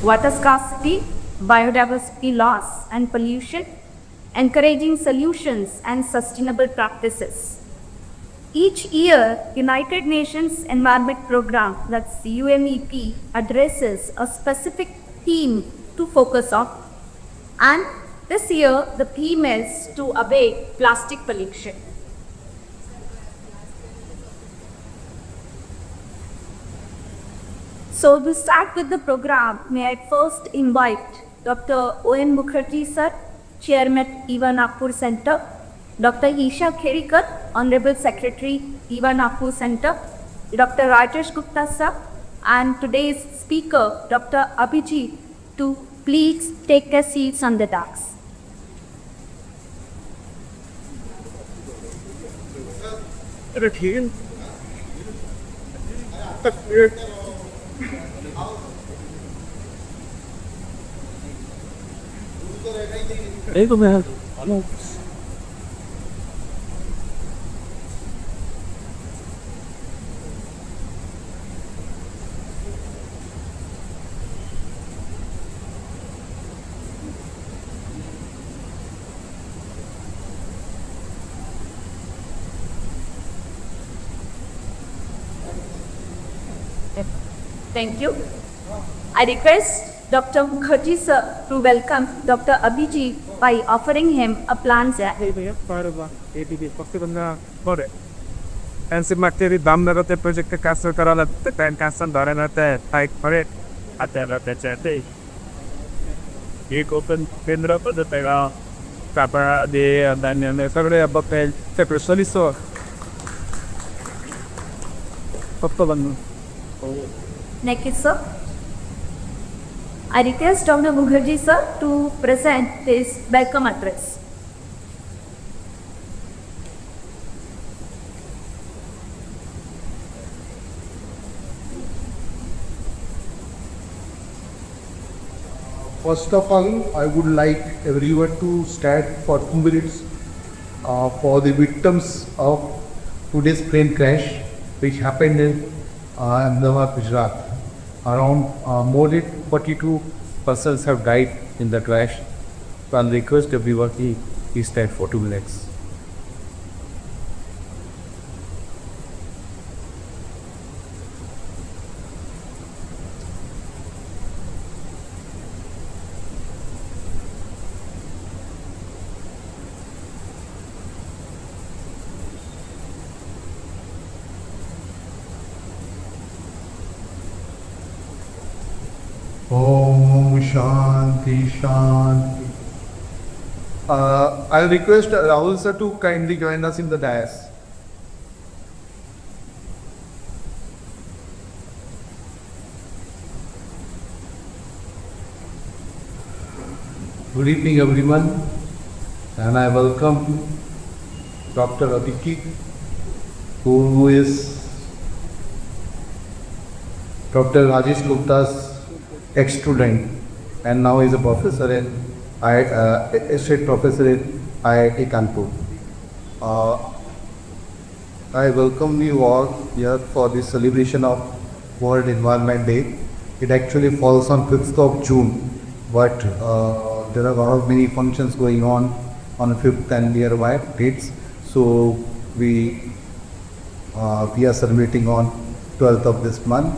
water scarcity, biodiversity loss, and pollution, encouraging solutions and sustainable practices. Each year, United Nations Environment Program, that's UNEP, addresses a specific theme to focus on. And this year, the theme is to abate plastic pollution. So to start with the program, may I first invite Dr. O.N. Mukherjee sir, Chairman, EVA Nagpur Center, Dr. Isha Khedikar, Honorable Secretary, EVA Nagpur Center, Dr. Rajesh Gupta sir, and today's speaker, Dr. Abhijith, to please take their seats on the dais. Thank you. I request Dr. Mukherjee sir to welcome Dr. Abhijith by offering him a plant jar. Ansimakleri damlara te projekte kasır karalı ten kasın darana te type pare atera te chete एक open केंद्र पर तेरा कापरा दे दान्य ने सगळे बपेल ते प्रसलिसो फक्त बन Next, sir. I request Dr. Mukherjee sir to present his welcome address. First of all, I would like everyone to stand for 2 minutes for the victims of today's plane crash which happened in Ahmedabad, Gujarat. Around more than 42 persons have died in the crash. So I'll request everyone to stand for 2 minutes. Om Shanti Shanti. I'll request Rahul sir to kindly join us in the dais. Good evening everyone, and I welcome Dr. Abhijith, who is Dr. Rajesh Gupta's ex-student and now is a professor in associate professor in IIT Kanpur. I welcome you all here for the celebration of World Environment Day. It actually falls on 5th of June, but there are a lot of many functions going on 5th and nearby dates. So we are celebrating on 12th of this month,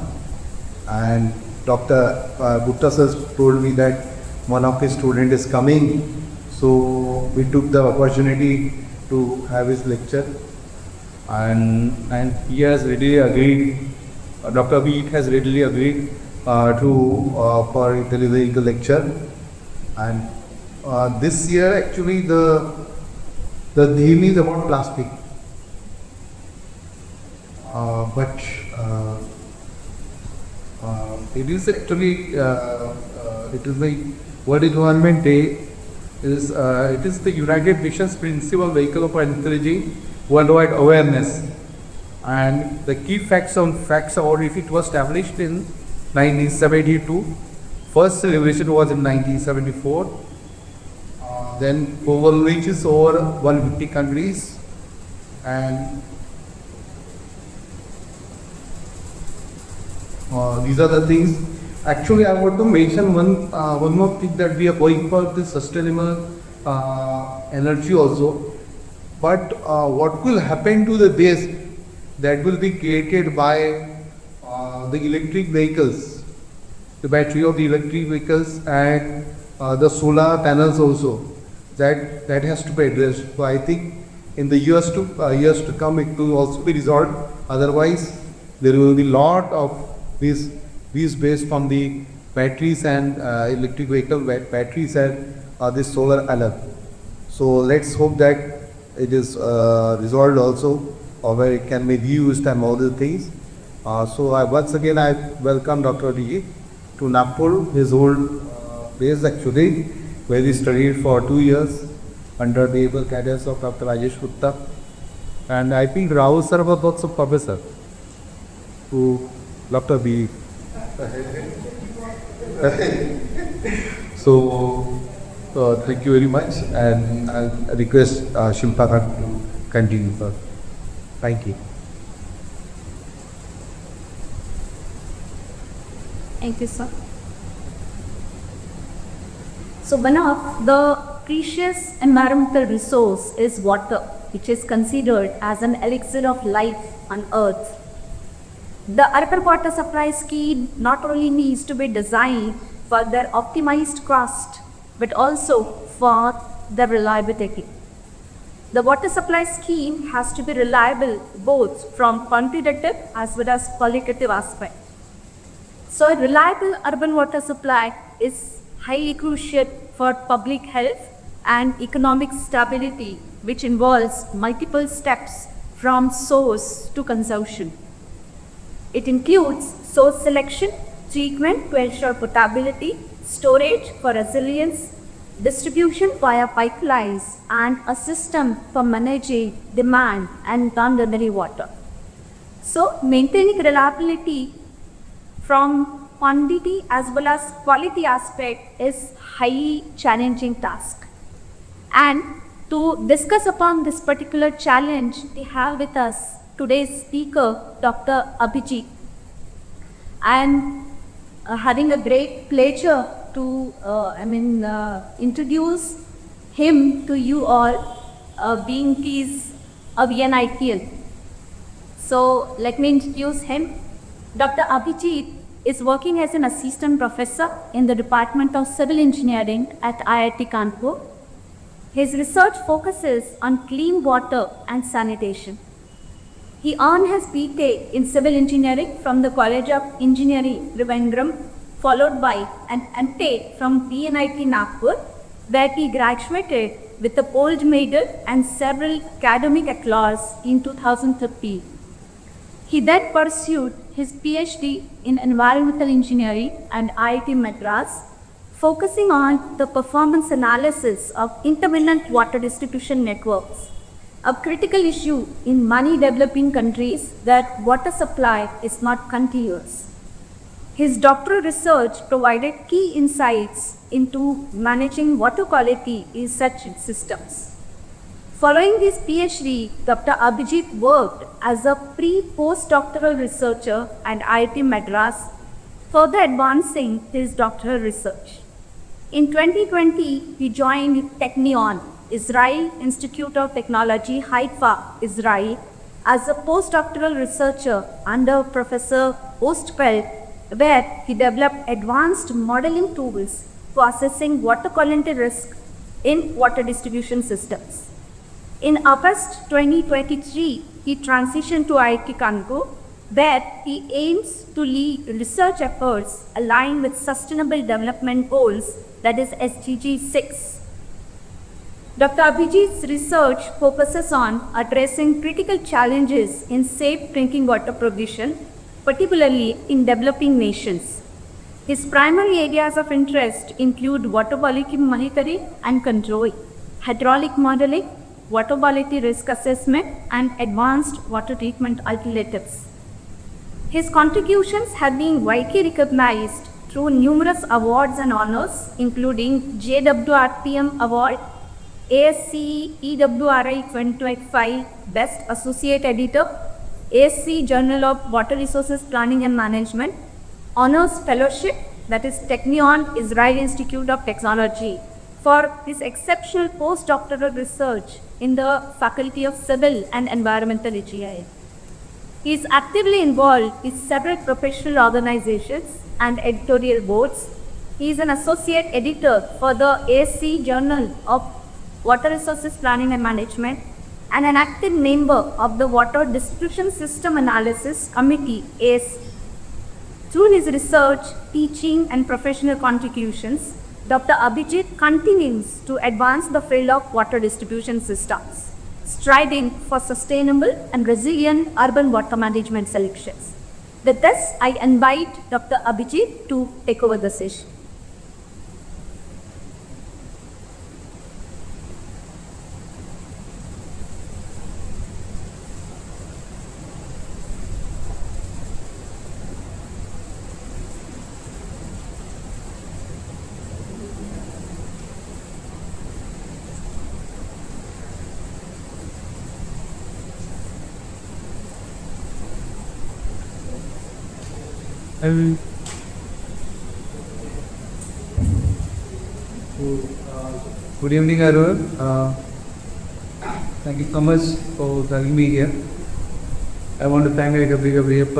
and Dr. Gupta sir told me that one of his students is coming, so we took the opportunity to have his lecture, and he has readily agreed. Dr. Abhijith has readily agreed for delivering the lecture, and this year actually the theme is about plastic, but it is actually it is the World Environment Day. It is the United Nations principal vehicle for encouraging worldwide awareness, and the key facts about it was established in 1972. First celebration was in 1974. Then global reaches over 150 countries, and these are the things Actually, I want to mention one more thing, that we are going for the sustainable energy also. But what will happen to the waste that will be created by the electric vehicles, the battery of the electric vehicles, and the solar panels also? That has to be addressed. So I think in the years to come, it will also be resolved. Otherwise, there will be lot of these based from the batteries and electric vehicle batteries and this solar panel. So let's hope that it is resolved also, or where it can be reused and all the things. So once again I welcome Dr. D to Nagpur, his old base actually, where he studied for 2 years under the able guidance of Dr. Rajesh Gupta. And I think Rahul sir was also professor to Dr. B. So thank you very much, and I'll request Shilpa to continue. Sir. Thank you. Thank you, sir. So one of the precious environmental resource is water, which is considered as an elixir of life on earth. The urban water supply scheme not only needs to be designed for their optimized cost, but also for the reliability. The water supply scheme has to be reliable both from quantitative as well as qualitative aspect. So a reliable urban water supply is highly crucial for public health and economic stability, which involves multiple steps from source to consumption. It includes source selection, treatment to ensure potability, storage for resilience, distribution via pipelines, and a system for managing demand and non-ordinary water. So maintaining reliability from quantity as well as quality aspect is highly challenging task. And to discuss upon this particular challenge, we have with us today's speaker, Dr. Abhijith. And having a great pleasure to introduce him to you all, being he's a VNITL. So let me introduce him. Dr. Abhijith is working as an assistant professor in the Department of Civil Engineering at IIT Kanpur. His research focuses on clean water and sanitation. He earned his BTech in Civil Engineering from the College of Engineering, Trivandrum, followed by an MTech from VNIT Nagpur, where he graduated with a gold medal and several academic accolades in 2013. He then pursued his PhD in Environmental Engineering at IIT Madras, focusing on the performance analysis of intermittent water distribution networks, a critical issue in many developing countries that water supply is not continuous. His doctoral research provided key insights into managing water quality in such systems. Following his PhD, Dr. Abhijith worked as a pre-postdoctoral researcher at IIT Madras, further advancing his doctoral research. In 2020, he joined Technion, Israel Institute of Technology, Haifa, Israel, as a postdoctoral researcher under Professor Ostfeld, where he developed advanced modeling tools for assessing water quality risk in water distribution systems. In August 2023, he transitioned to IIT Kanpur, where he aims to lead research efforts aligned with Sustainable Development Goals, that is SDG 6. Dr. Abhijith's research focuses on addressing critical challenges in safe drinking water provision, particularly in developing nations. His primary areas of interest include water quality monitoring and control, hydraulic modeling, water quality risk assessment, and advanced water treatment alternatives. His contributions have been widely recognized through numerous awards and honors, including JWRPM Award, ASCE EWRI 2025 Best Associate Editor, ASC Journal of Water Resources Planning and Management, Honors Fellowship that is Technion Israel Institute of Technology, for his exceptional postdoctoral research in the Faculty of Civil and Environmental Engineering. He is actively involved in several professional organizations and editorial boards. He is an associate editor for the ASC Journal of Water Resources Planning and Management and an active member of the Water Distribution System Analysis Committee ASC. Through his research, teaching and professional contributions, Dr. Abhijith continues to advance the field of water distribution systems, striving for sustainable and resilient urban water management solutions. With this, I invite Dr. Abhijith to take over the session. Good evening, everyone. Thank you so much for having me here. I want to thank R Abhijith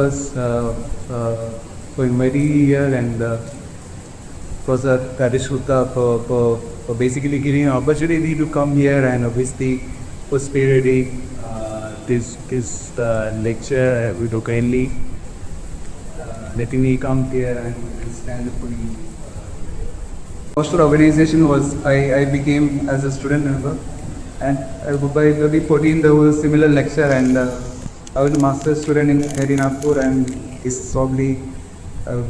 for inviting me here and Professor Kadishutta for basically giving an opportunity to come here and obviously for spearheading this lecture with kindly letting me come here and stand up for you. Most of the organization was I became as a student member, and by 2014 there was a similar lecture, and I was a master's student in Nagpur, and it's probably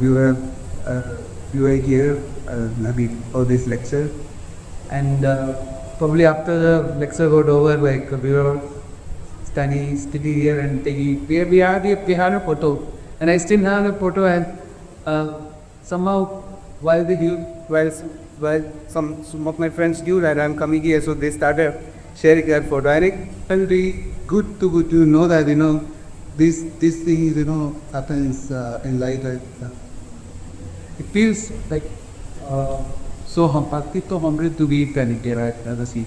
we were here for this lecture, and probably after the lecture got over, like we were standing here and taking we had a photo, and I still have a photo, and somehow while some of my friends knew that I'm coming here, so they started sharing that photo. And it felt really good to know that this thing happens in life. It feels like so humble to be connected as a sea.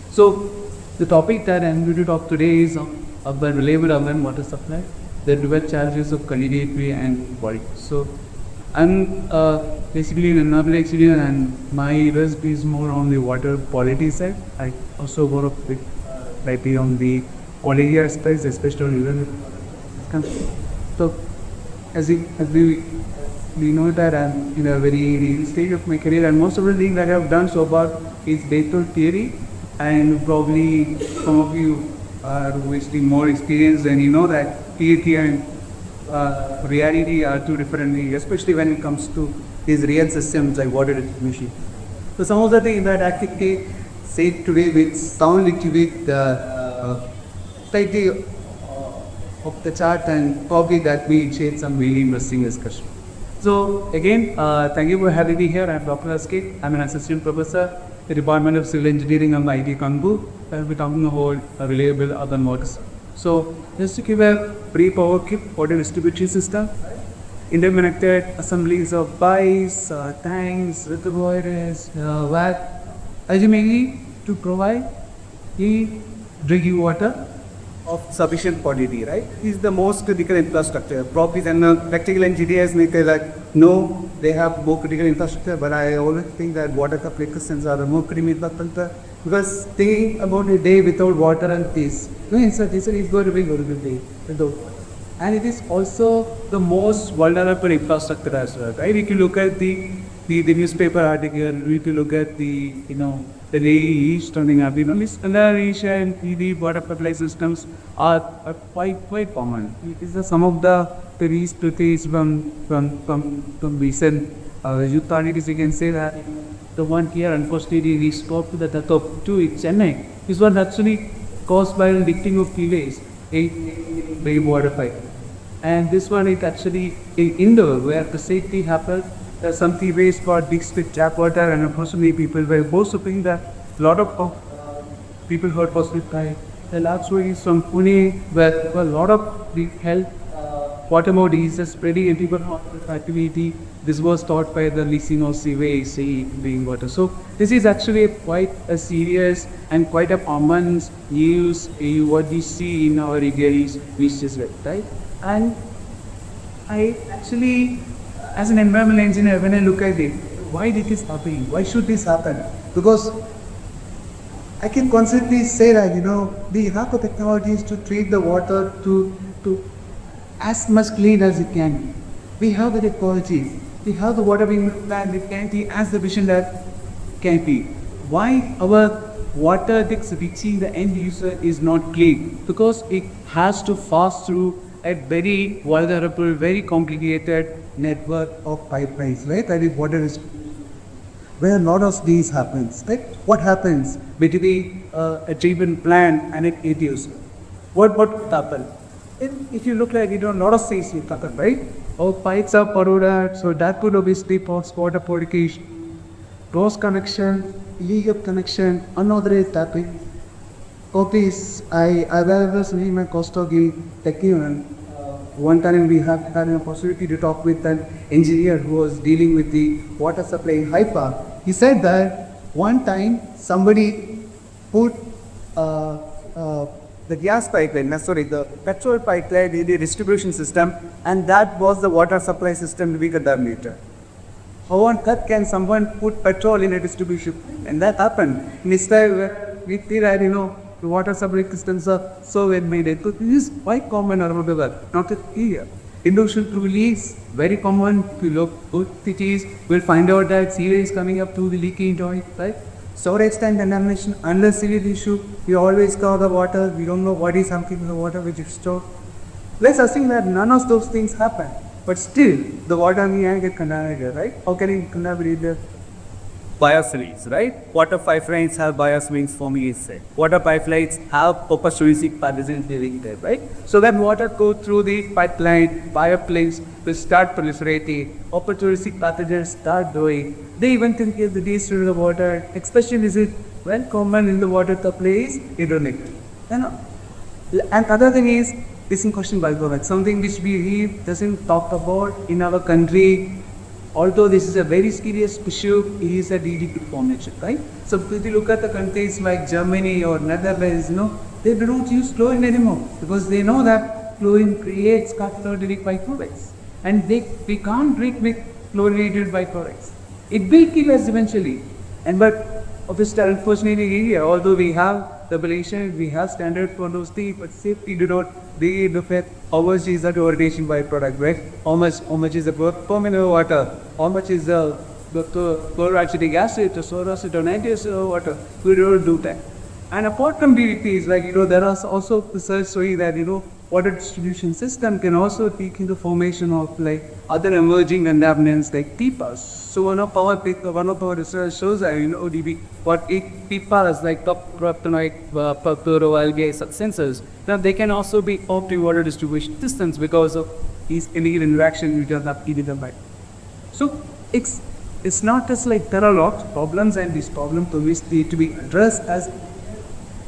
So the topic that I'm going to talk today is about reliable urban water supply, the dual challenges of continuity and quality. So I'm basically an urban engineer, and my risk is more on the water quality side. I also work with slightly on the quality aspects, especially on river. So as we know that I'm in a very early stage of my career, and most of the things that I've done so far is based on theory, and probably some of you are obviously more experienced, and you know that theory and reality are two different things, especially when it comes to these real systems like water distribution. So some of the things that actually said today which sound little bit slightly off the chart, and probably that will shade some really interesting discussion. So again, thank you for having me here. I'm Dr. Askit. I'm an assistant professor at the Department of Civil Engineering and IIT Kanpur. I'll be talking about reliable urban water. So just to give a brief overview, water distribution system, interconnected assemblies of pipes, tanks, reservoirs, ultimately to provide the drinking water of sufficient quality, right? This is the most critical infrastructure. Probably and practical engineers may say like, no, they have more critical infrastructure, but I always think that water supply systems are the more critical infrastructure, because thinking about a day without water and peace, this is going to be a very good day without water. And it is also the most vulnerable infrastructure as well, right? If you look at the newspaper article, if you look at the the east turning up, standardization, the water supply systems are quite common. It is some of the studies from recent youth articles. You can say that the one here, unfortunately, we stopped to the top 2 in Chennai. This was actually caused by the leaking of PVs, a water pipe. And this one is actually indoor, where the safety happened. Some PVs got mixed with tap water, and unfortunately people were worshipping that. A lot of people heard positive cry. The last one is from Pune, where a lot of the health water bodies, the spreading anti-water activity. This was taught by the leasing of sewage, sea, being water. So this is actually quite a serious and quite a common use what we see in our areas, which is right? And I actually, as an environmental engineer, when I look at it, why did this happen? Why should this happen? Because I can constantly say that, we have the technologies to treat the water to as much clean as it can be. We have the technologies. We have the water being planned, it can be as the vision that can be. Why our water that's reaching the end user is not clean? Because it has to pass through a very vulnerable, very complicated network of pipelines, right? That is water is where a lot of these happens, right? What happens between a treatment plant and an end user? What happen? If you look like, a lot of things will happen, right? Our pipes are corroded, so that could obviously cause water purification, cross connection, illegal connection, unauthorized tapping. Copies, I was reading my Costock in Technion. One time we had an opportunity to talk with an engineer who was dealing with the water supply in Haifa. He said that one time somebody put the gas pipeline, the petrol pipeline in the distribution system, and that was the water supply system to be contaminated. How on earth can someone put petrol in a distribution? And that happened. In Israel, we see that, the water supply systems are so well made. So this is quite common around the world, not just here. Industrial release, very common. If you look good cities, we'll find out that sewage is coming up through the leaking joint, right? Storage tank contamination, unless sewage issue, we always cover the water, we don't know what is happening in the water which is stored. Let's assume that none of those things happen, but still the water can get contaminated, right? How can it contaminate the biosolids, right? Water pipelines have biosolids formation. Water pipelines have opportunistic pathogens living there, right? So when water goes through the pipeline, bioplanes will start proliferating, opportunistic pathogens start doing. They even can give the disease to the water, especially is it well common in the water supply is hydronic. And other thing is disinfection byproduct, something which we doesn't talk about in our country. Although this is a very serious issue, it is a DDP formation, right? So if you look at the countries like Germany or Netherlands, they don't use chlorine anymore because they know that chlorine creates carcinogenic byproducts, and we can't drink with chlorinated byproducts. It will kill us eventually. But obviously, unfortunately, although we have the regulation, we have standard for those things, but safety do not really look at how much is the chlorination byproduct, right? How much is the permanent water? How much is the chloroacetic acid, the acid, or nitrous water? We don't do that. And apart from DDPs, there are also research showing that, water distribution system can also take into formation of other emerging contaminants like PFAS. So one of our research shows that what PFAS like top propanoid perfluoroalgae substances, now they can also be up to water distribution systems because of these illegal interactions which are identified. So it's not just there are lots of problems, and these problems need to be addressed as.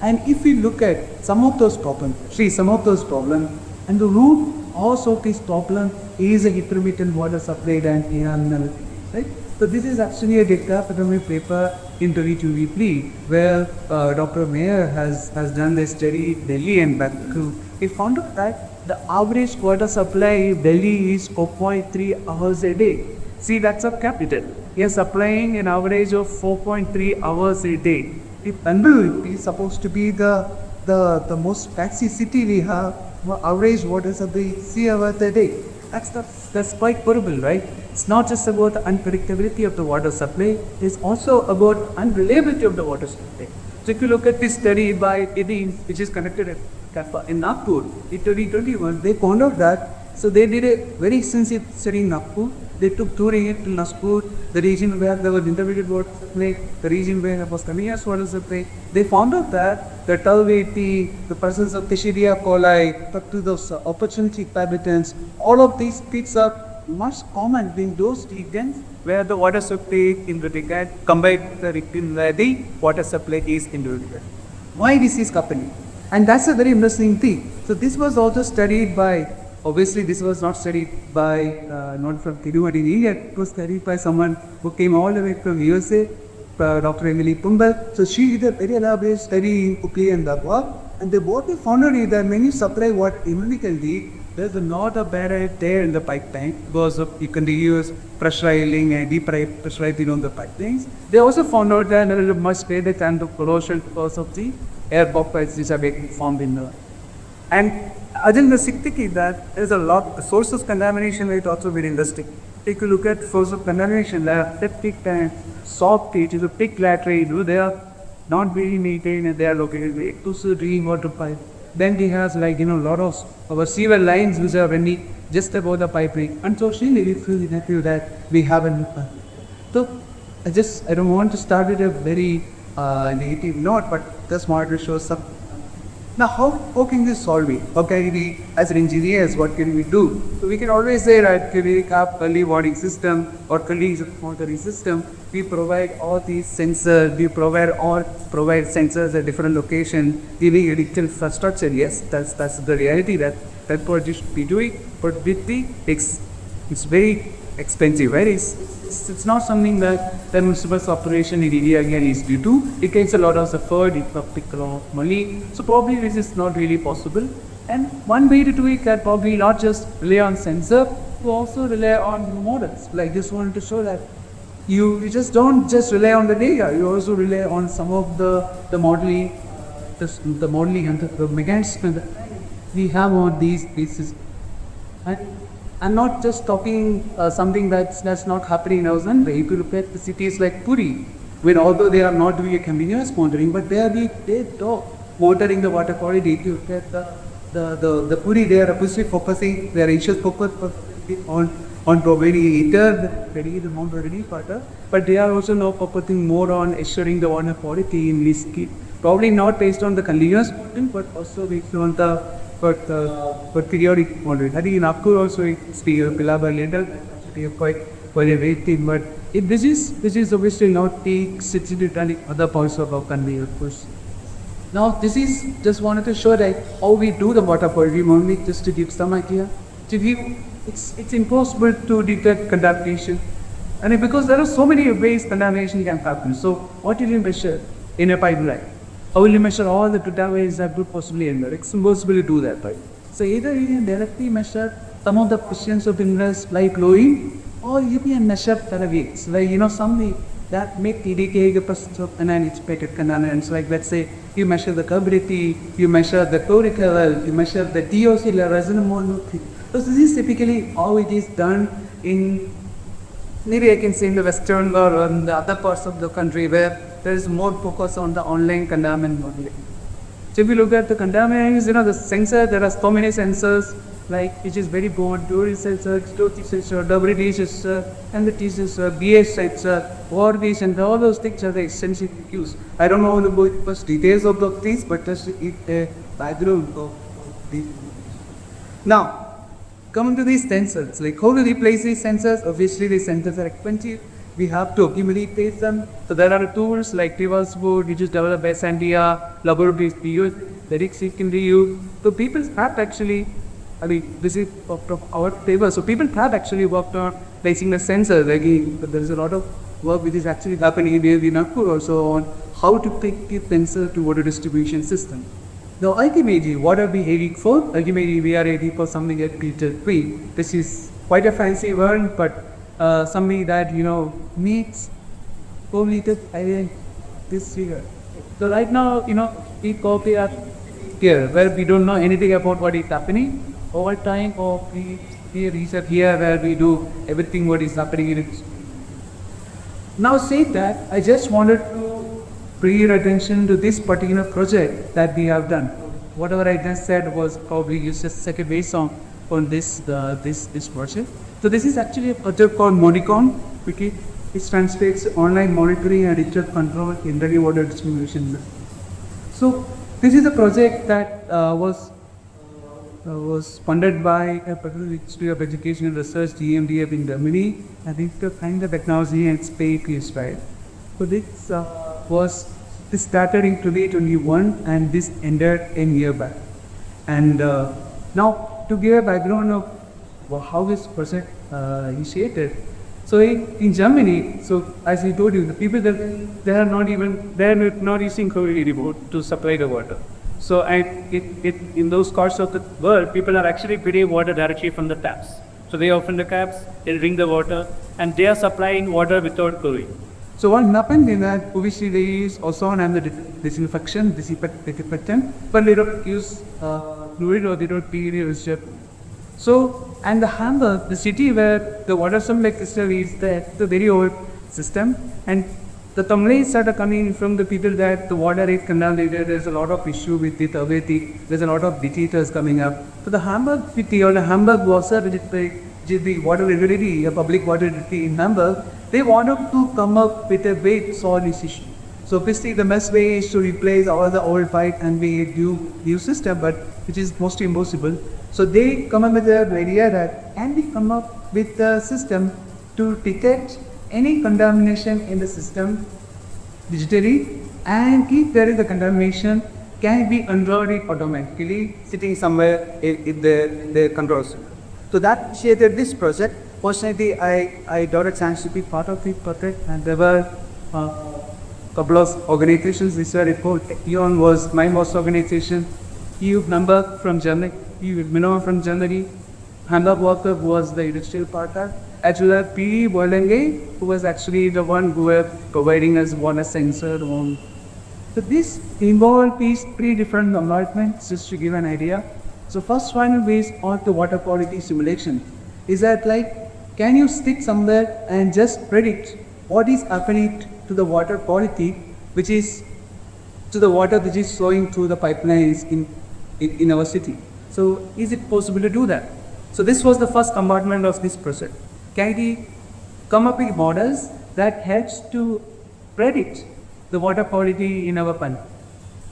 And if we look at some of those problems, and the root cause of this problem is a intermittent water supply and environmental, right? So this is actually a data academic paper in 2023 where Dr. Mayer has done the study in Delhi and Bangalore. He found out that the average water supply in Delhi is 4.3 hours a day. See, that's a capital. He is supplying an average of 4.3 hours a day. If Bangalore is supposed to be the most taxi city we have, average water supply 3 hours a day. That's quite horrible, right? It's not just about the unpredictability of the water supply, it's also about unreliability of the water supply. So if you look at this study by IDI, which is conducted in Nagpur in 2021, they found out that, so they did a very extensive study in Nagpur. They took touring it to Nagpur, the region where there was intermediate water supply, the region where there was continuous water supply. They found out that the turbidity, the presence of Fisheria coli, to those opportunity pathogens, all of these peaks are much common in those regions where the water supply in the decade combined with the region where the water supply is individual. Why this is happening? And that's a very interesting thing. So this was also studied by Obviously, this was not studied by, not from Tirumat in India, it was studied by someone who came all the way from USA, Dr. Emily Pumbal. So she did a very elaborate study in Ukli and Dabwa. And what they found out is that when you supply what Emily can do, there's a lot of barrier there in the pipe tank because of, you can use pressurizing and depressurizing on the pipe tanks. They also found out that there is a much greater chance of corrosion because of the air buffers which are being formed in the. And again, the sick thing is that there's a lot, the source of contamination rate also very interesting. Take a look at source of contamination, there are septic tanks, soft pit, is a big lateral, they are not very maintained and they are located very close to the drinking water pipe. Then he has like, lot of our sewer lines which are running just above the piping. Unfortunately, we feel that we haven't. So, I don't want to start with a very negative note, but just wanted to show some. Now, how can we solve it? How can we, as engineers, what can we do? So we can always say that we have early warning system or colleagues monitoring system. We provide all these sensors. We provide sensors at different locations, giving a digital infrastructure. Yes, that's the reality that what you should be doing. But with it's very expensive, right? It's not something that the municipal operation in India again is due to. It takes a lot of effort, it takes a lot of money. So probably this is not really possible. And one way to do it can probably not just rely on sensor, you also rely on models. Like just wanted to show that you just don't just rely on the data, you also rely on some of the modeling, the modeling and the mechanism that we have on these pieces. And I'm not just talking something that's not happening now. If you look at the cities like Puri, where although they are not doing a continuous monitoring, but they are monitoring the water quality. If you look at the Puri, they are obviously focusing, their issues focus on providing the amount of water, but they are also now focusing more on assuring the water quality in this case. Probably not based on the continuous monitoring, but also based on the periodic monitoring. I think in Nagpur also it's the Pilaba later, quite a waiting, but this is obviously not the city other parts of our country, of course. Now this is just wanted to show that how we do the water quality monitoring, just to give some idea. It's impossible to detect contamination, and because there are so many ways contamination can happen. So what do you measure in a pipeline? How will you measure all the contaminants that could possibly enter? It's impossible to do that, right? So either you can directly measure some of the positions of interest like glowing, or you can measure therapies, like something that make indicate the presence of unanticipated contaminants. Like let's say you measure the turbidity, you measure the chloric level, you measure the DOC level. So this is typically how it is done in, maybe I can say in the western or in the other parts of the country where there is more focus on the online contaminant modeling. So if you look at the contaminants, the sensor, there are so many sensors, like which is very broad, dual sensor, explosive sensor, WD sensor, and the T sensor, BS sensor, ORD sensor, all those things are essentially used. I don't know the first details of those things, but just a background of these. Now, coming to these sensors, like how to replace these sensors? Obviously, these sensors are expensive. We have to accumulate them. So there are tools like reverse board, which is developed by Sandia, laboratories we use, that can be used. So people have actually, this is from our paper. So people have actually worked on placing the sensors. Again, but there is a lot of work which is actually happening in Nagpur also on how to pick the sensor to water distribution system. Now ultimately, what are we aiming for? Ultimately, we are aiming for something at Peter 3. This is quite a fancy word, but something that meets probably this figure. So right now, we copy up here where we don't know anything about what is happening. Over time, or we research here where we do everything what is happening in it. Now say that, I just wanted to bring your attention to this particular project that we have done. Whatever I just said was probably used as second base on this project. So this is actually a project called Monicon, which translates online monitoring and digital control in drinking water distribution. So this is a project that was funded by a particular Institute of Education and Research, GmbF in Germany, and Institute of Science and Technology and Spain, Israel. So this started in 2021 and this ended a year back. And now to give a background of how this project initiated. So in Germany, so as I told you, the people that they are not using chlorine anymore to supply the water. So in those parts of the world, people are actually getting water directly from the taps. So they open the taps, they drink the water, and they are supplying water without chlorine. So what happened in that, obviously they use ozone and the disinfectant, but they don't use fluid or they don't use it. So, and the Hamburg, the city where the water supply system is there, it's a very old system, and the complaints that are coming from the people that the water is contaminated, there's a lot of issue with it, there's a lot of diseases coming up. So the Hamburg city or the Hamburg water, the water regulatory, a public water utility in Hamburg, they wanted to come up with a way to solve this issue. So basically the best way is to replace all the old pipe and we do new system, but which is mostly impossible. So they come up with the idea that can we come up with a system to detect any contamination in the system digitally, and if there is a contamination, can be unloaded automatically sitting somewhere in the control center. So that initiated this project. Fortunately, I got a chance to be part of the project, and there were couple of organizations which were involved. EON was my most organization. EU Hamburg from Germany, EU Minova from Germany, Hamburg Worker was the industrial partner, as well as PE Bolenge, who was actually the one who were providing us water sensor. So this involved these three different compartments, just to give an idea. So first one is on the water quality simulation. Is that like, can you stick somewhere and just predict what is happening to the water quality, which is to the water which is flowing through the pipelines in our city? So is it possible to do that? So this was the first compartment of this project. Can we come up with models that helps to predict the water quality in our pond?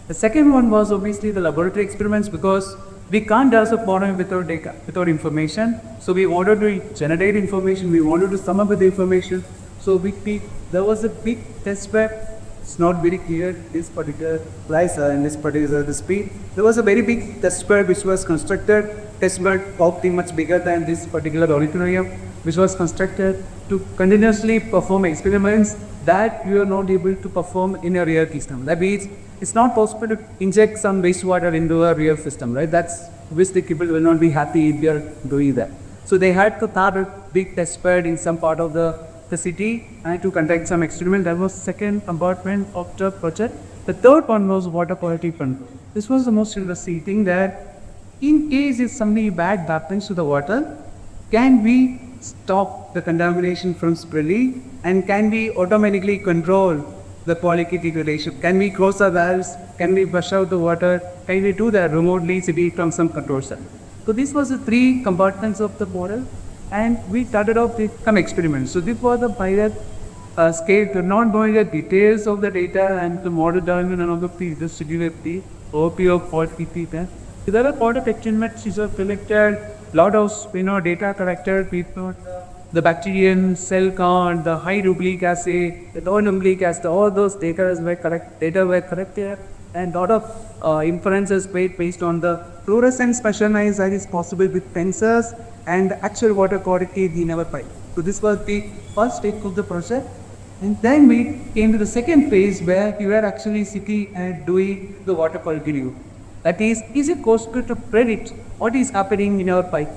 The second one was obviously the laboratory experiments, because we can't develop model without data, without information. So we wanted to generate information, we wanted to sum up with the information. So there was a big test bed. It's not very clear this particular price and this particular the speed. There was a very big test bed which was constructed. Test bed probably much bigger than this particular auditorium, which was constructed to continuously perform experiments that you are not able to perform in a real system. That means it's not possible to inject some wastewater into a real system, right? That's obviously people will not be happy if we are doing that. So they had to start a big test bed in some part of the city and to conduct some experiment. That was second compartment of the project. The third one was water quality control. This was the most interesting thing, that in case if something bad happens to the water, can we stop the contamination from spreading, and can we automatically control the quality degradation? Can we close the valves? Can we flush out the water? Can we do that remotely from some control center? So this was the three compartments of the model, and we started off with some experiments. So this was the pilot scale. We're not going into details of the data and the model development and all the things, just to give a the overview of what we did there. So there are a lot of experiments which are collected, lot of data collected. We put the bacterial cell count, the high nucleic acid, the low nucleic acid, all those data were collected, and lot of inferences made based on the fluorescence measurements that is possible with sensors and actual water quality in our pipe. So this was the first stage of the project, and then we came to the second phase where we were actually sitting and doing the water quality review. That is it possible to predict what is happening in our pipe,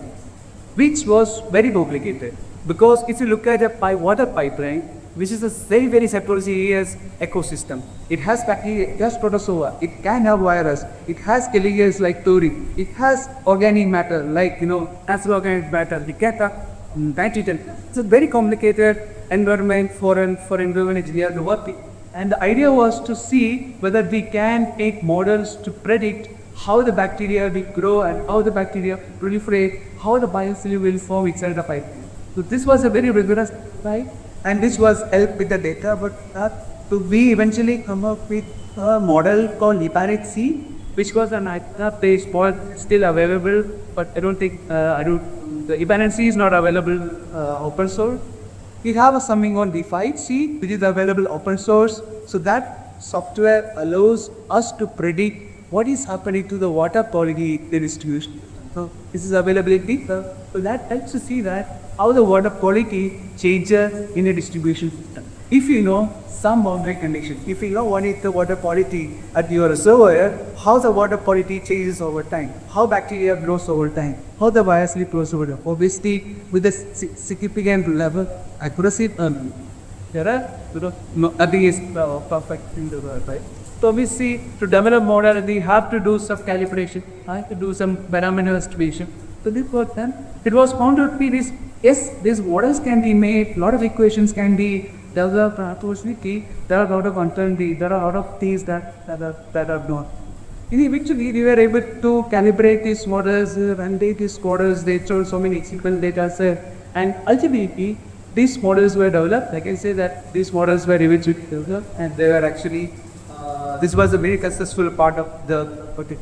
which was very complicated. Because if you look at a water pipeline, which is a very, very heterogeneous ecosystem, it has bacteria, it has protozoa, it can have virus, it has chemicals like chlorine, it has organic matter like natural organic matter, it can have nitrogen. It's a very complicated environment for an environment engineer to work with. And the idea was to see whether we can make models to predict how the bacteria will grow and how the bacteria proliferate, how the biofilm will form inside the pipe. So this was a very rigorous pipe, and this was helped with the data, but we eventually come up with a model called Lipanet-C, which was an ITA-based model still available, but I don't think, the Lipanet-C is not available open source. We have something on D5C, which is available open source. So that software allows us to predict what is happening to the water quality in the distribution. So this is availability. So that helps to see that how the water quality changes in a distribution system. If you know some boundary conditions, if you know what is the water quality at your reservoir, how the water quality changes over time, how bacteria grows over time, how the biocid grows over time. Obviously, with a significant level accuracy, there are nothing is perfect in the world, right? So obviously, to develop model, we have to do some calibration, right? To do some parameter estimation. So this was done. It was found to be this. Yes, these models can be made. A lot of equations can be developed. Unfortunately, there are a lot of uncertainty. There are a lot of things that are not. Eventually, we were able to calibrate these models, validate these models. They showed so many sequence data set, and ultimately, these models were developed. I can say that these models were eventually developed, and they were actually. This was a very successful part of the project.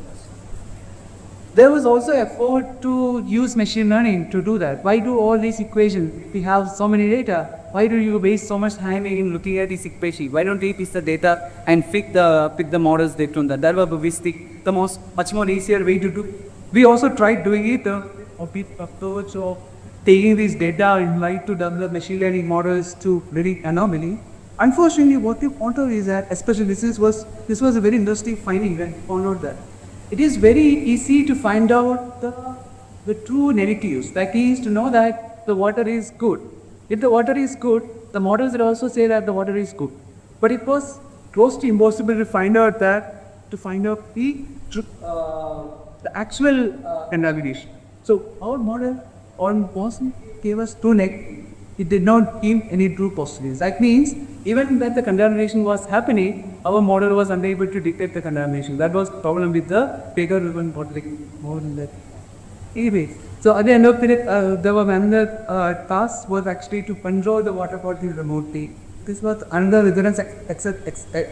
There was also effort to use machine learning to do that. Why do all these equations? We have so many data. Why do you waste so much time in looking at these equations? Why don't we piece the data and pick the models based on that? That was obviously the much more easier way to do. We also tried doing it a bit approach of taking this data in light to develop machine learning models to very anomaly. Unfortunately, what we found out is that, especially this was a very interesting finding when we found out that it is very easy to find out the true negatives. Like is to know that the water is good. If the water is good, the models will also say that the water is good. But it was close to impossible to find out the actual contamination. So our model almost gave us true negative. It did not give any true positives. That means even when the contamination was happening, our model was unable to detect the contamination. That was the problem with the Baker-driven model. Anyway, so at the end of it, there was another task was actually to control the water quality remotely. This was another resonance exercise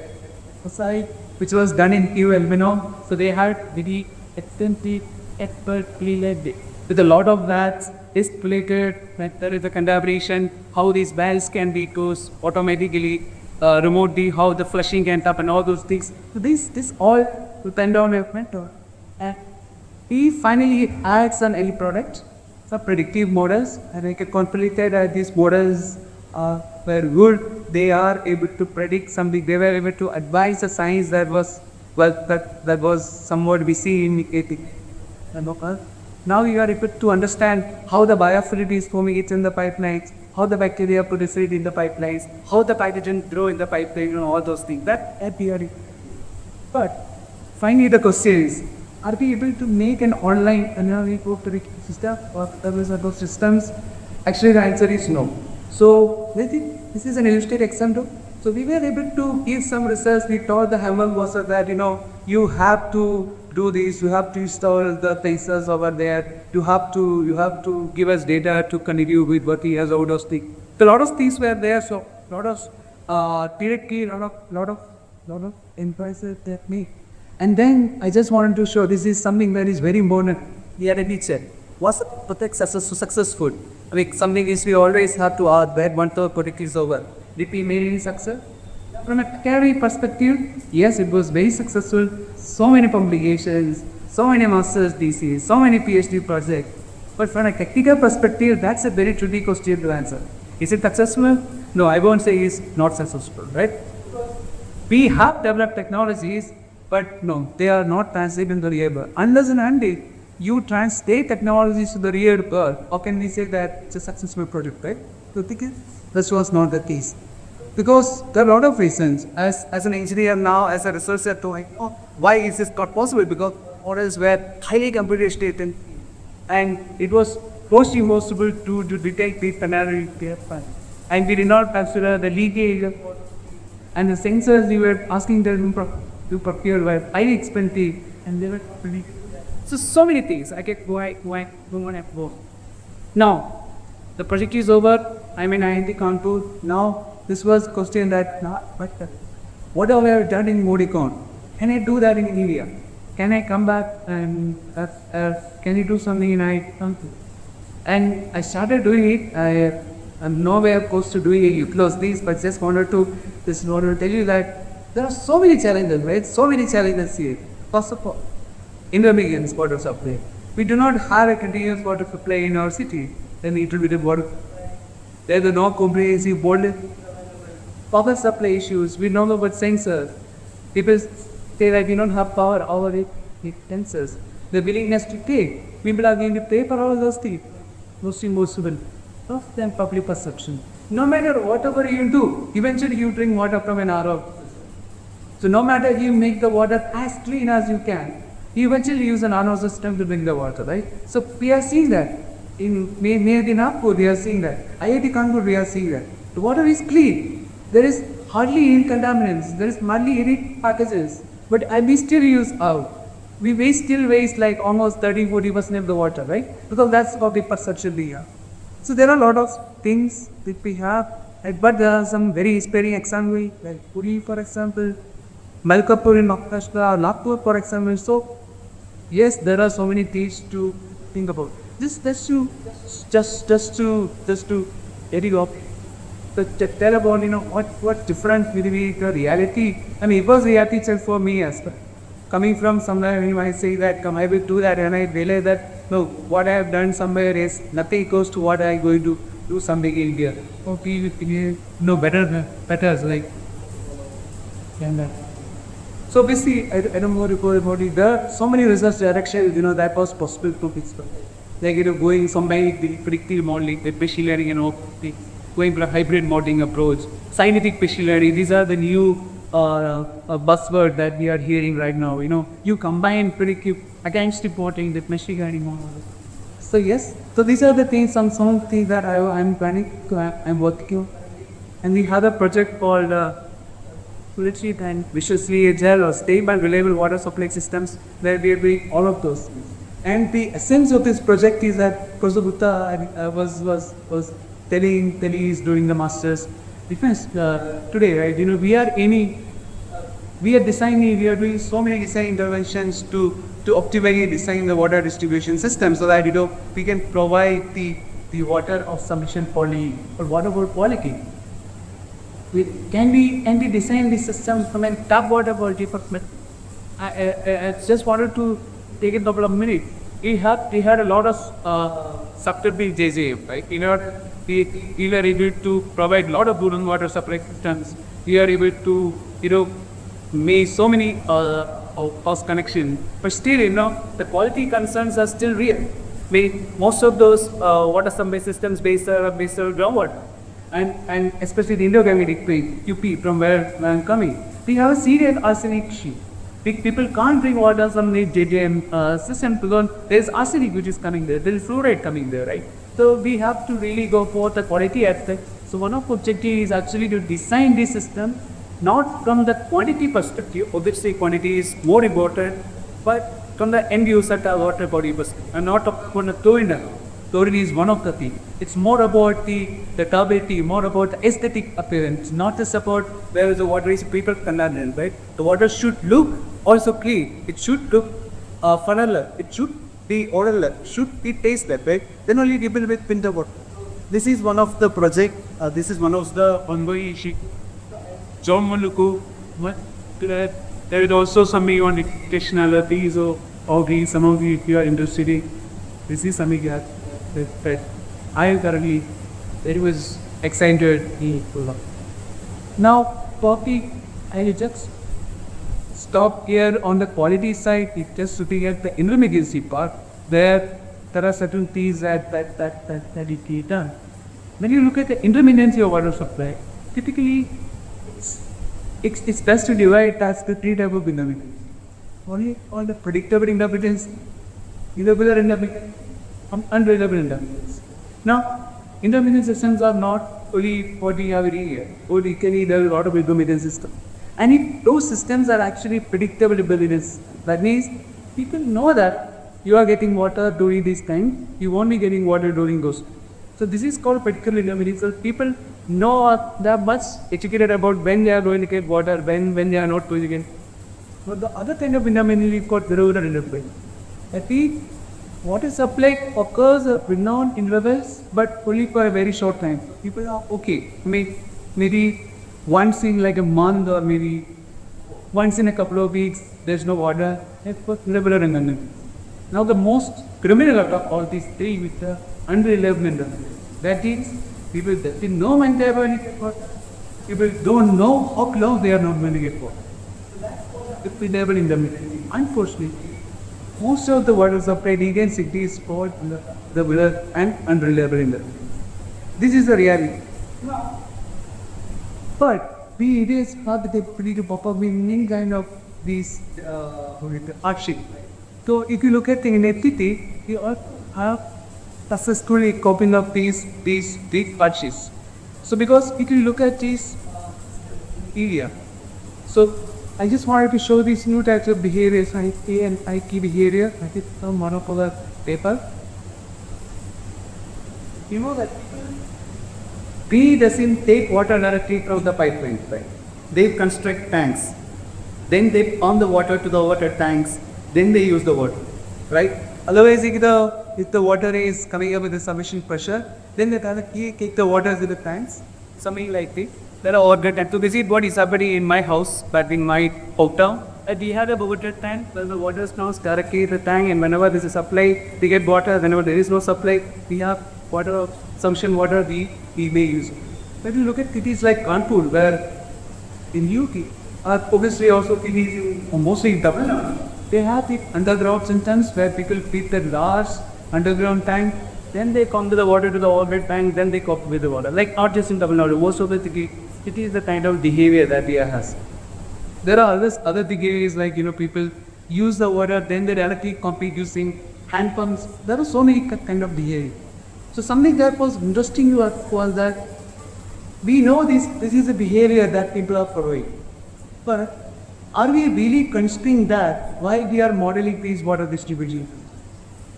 which was done in QL. So they had very extensive expertly led with a lot of that is related when there is a contamination, how these wells can be closed automatically, remotely, how the flushing can happen, all those things. So this all depend on a mentor. And we finally add some early products, some predictive models, and I can confident that these models were good. They are able to predict something. They were able to advise the science that was somewhat busy indicating. Now you are able to understand how the biofluid is forming it in the pipelines, how the bacteria proliferate in the pipelines, how the pathogens grow in the pipeline, and all those things. That appearing. But finally the question is, are we able to make an online analytic system or those systems? Actually the answer is no. So this is an illustrated example. So we were able to give some research. We told the Hamel was that you have to do this, you have to install the places over there, you have to give us data to continue with working as all those things. So a lot of things were there, so a lot of directly, lot of emphasis that me. And then I just wanted to show this is something that is very important. We had a teacher. Was the project successful? I mean, something is we always have to ask where one third project is over. Did we make any success? From a academic perspective, yes, it was very successful. So many publications, so many master's theses, so many PhD projects. But from a technical perspective, that's a very tricky question to answer. Is it successful? No, I won't say it's not successful, right? We have developed technologies, but no, they are not translatable in the real world. Unless and until you translate technologies to the real world, how can we say that it's a successful project, right? So this was not the case. Because there are a lot of reasons. As an engineer now, as a researcher, why is this not possible? Because models were highly computational and it was most impossible to detect these contaminants. And we did not consider the leakage and the sensors we were asking them to procure were highly expensive and they were pretty. So many things. I get go on and go. Now, the project is over. I'm in IIT Kanpur. Now, this was question that, what have I done in Modicon? Can I do that in India? Can I come back and can you do something in IIT Kanpur? And I started doing it. I'm nowhere close to doing it. You close these, but just wanted to tell you that there are so many challenges, right? So many challenges here. First of all, intermediate water supply. we do not have a continuous water supply in our city. Then it will be the water. There is no comprehensive water power supply issues. We know about sensors. People say that we don't have power over it sensors. The willingness to take. People are going to pay for all those things. Most impossible. Of them public perception. No matter whatever you do, eventually you drink water from an RO. So no matter you make the water as clean as you can, you eventually use an RO system to drink the water, right? So we are seeing that. Maybe in Nagpur we are seeing that. IIT Kanpur we are seeing that. The water is clean. There is hardly any contaminants. There is hardly any packages. But we still use out. We still waste like almost 30-40% of the water, right? Because that's what the perception we have. So there are a lot of things that we have, but there are some very sparing examples, like Puri for example, Malkapur in Maharashtra, Nagpur for example. So yes, there are so many things to think about. Just to let it go. Tell about what difference between the reality. I mean, it was reality check for me as well. Coming from somewhere, when I say that, I will do that, and I realize that no, what I have done somewhere is nothing equals to what I am going to do something in India. Okay, better like. And so basically, I don't know about it. There are so many research directions, that was possible to fix. Like going somewhere with predictive modeling, with machine learning, going for a hybrid modeling approach, scientific machine learning. These are the new buzzword that we are hearing right now. You combine predictive against reporting with machine learning model. So yes, so these are the things, some things that I'm planning, I'm working on. And we have a project called Literacy and Viciously Agile or Stable and Reliable Water Supply Systems, where we are doing all of those things. And the essence of this project is that Professor Gupta was telling is doing the master's defense today, right? We are doing so many design interventions to optimally design the water distribution system so that we can provide the water of sufficient quality or water quality. Can we design the system from a top water quality perspective? I just wanted to take a couple of minutes. We had a lot of subterfuge JJ, right? We were able to provide a lot of good water supply systems. We are able to, make so many cost connections. But still, the quality concerns are still real. Most of those water supply systems based on groundwater. And especially the Indo-Gangetic plain, UP, from where I am coming. We have a serious arsenic issue. People can't drink water from the JJM system because there is arsenic which is coming there. There is fluoride coming there, right? So we have to really go for the quality aspect. So one of the objectives is actually to design this system not from the quantity perspective. Obviously, quantity is more important, but from the end user water body perspective, and not from the chlorine. Chlorine is one of the things. It's more about the turbidity, more about the aesthetic appearance, not just about where the water is people contaminated, right? The water should look also clean. It should look funnel. It should be oral. Should be tasteless, right? Then only people will pin the water. This is one of the project. This is one of the ongoing issue. John Maluku. There is also something on nutritionality. So, some of you, if you are interested in, this is something that I am currently very much excited in. Now, Poppy, I just stop here on the quality side. It's just looking at the intermediacy part, where there are certain things that it is done. When you look at the intermittency of water supply, typically it's best to divide it as the three types of intermittency. All the predictable intermittency, irregular intermittency, unreliable intermittency. Now, intermittent systems are not only what we have in here. Only there is a lot of intermittent systems. And if those systems are actually predictable intermittency, that means people know that you are getting water during this time, you won't be getting water during those. So this is called predictable intermittency. So people know they are much educated about when they are going to get water, when they are not going to get. But the other kind of intermittency is called irregular intermittency. That means water supply occurs renowned intervals, but only for a very short time. People are okay. Maybe once in like a month, or maybe once in a couple of weeks, there's no water. It's for irregular intermittency. Now the most criminal out of all these three with the unreliable in them. That is, people that they know when they are going to get water. People don't know how long they are not going to get water. If we never in the middle. Unfortunately, most of the water supply in Indian cities fall under the weather and unreliable in them. This is the reality. But we Indians have the ability to pop up with many kind of these hardship. So if you look at the city, you all have successfully coping up these big hardships. So because if you look at this area, so I just wanted to show these new types of behaviors, A and IK behavior. I did some monopolar paper. You know that B doesn't take water directly from the pipeline, right? They construct tanks. Then they pump the water to the water tanks. Then they use the water, right? Otherwise, if the water is coming up with a sufficient pressure, then they take the water to the tanks, something like this. There are water tanks. So this is what is happening in my house, but in my hometown. We have a water tank where the water comes directly to the tank, and whenever there is a supply, we get water. Whenever there is no supply, we have water, sufficient water we may use. But you look at cities like Kanpur, where in UP, obviously also cities mostly in Tamil Nadu, they have the underground systems where people feed their large underground tank, then they come to the water to the overhead tank, then they cope with the water. Like not just in Tamil Nadu, most of the cities, it is the kind of behavior that India has. There are other behaviors like people use the water, then they directly compete using hand pumps. There are so many kind of behavior. So something that was interesting was that we know this is a behavior that people are following. But are we really considering that why we are modeling these water distribution?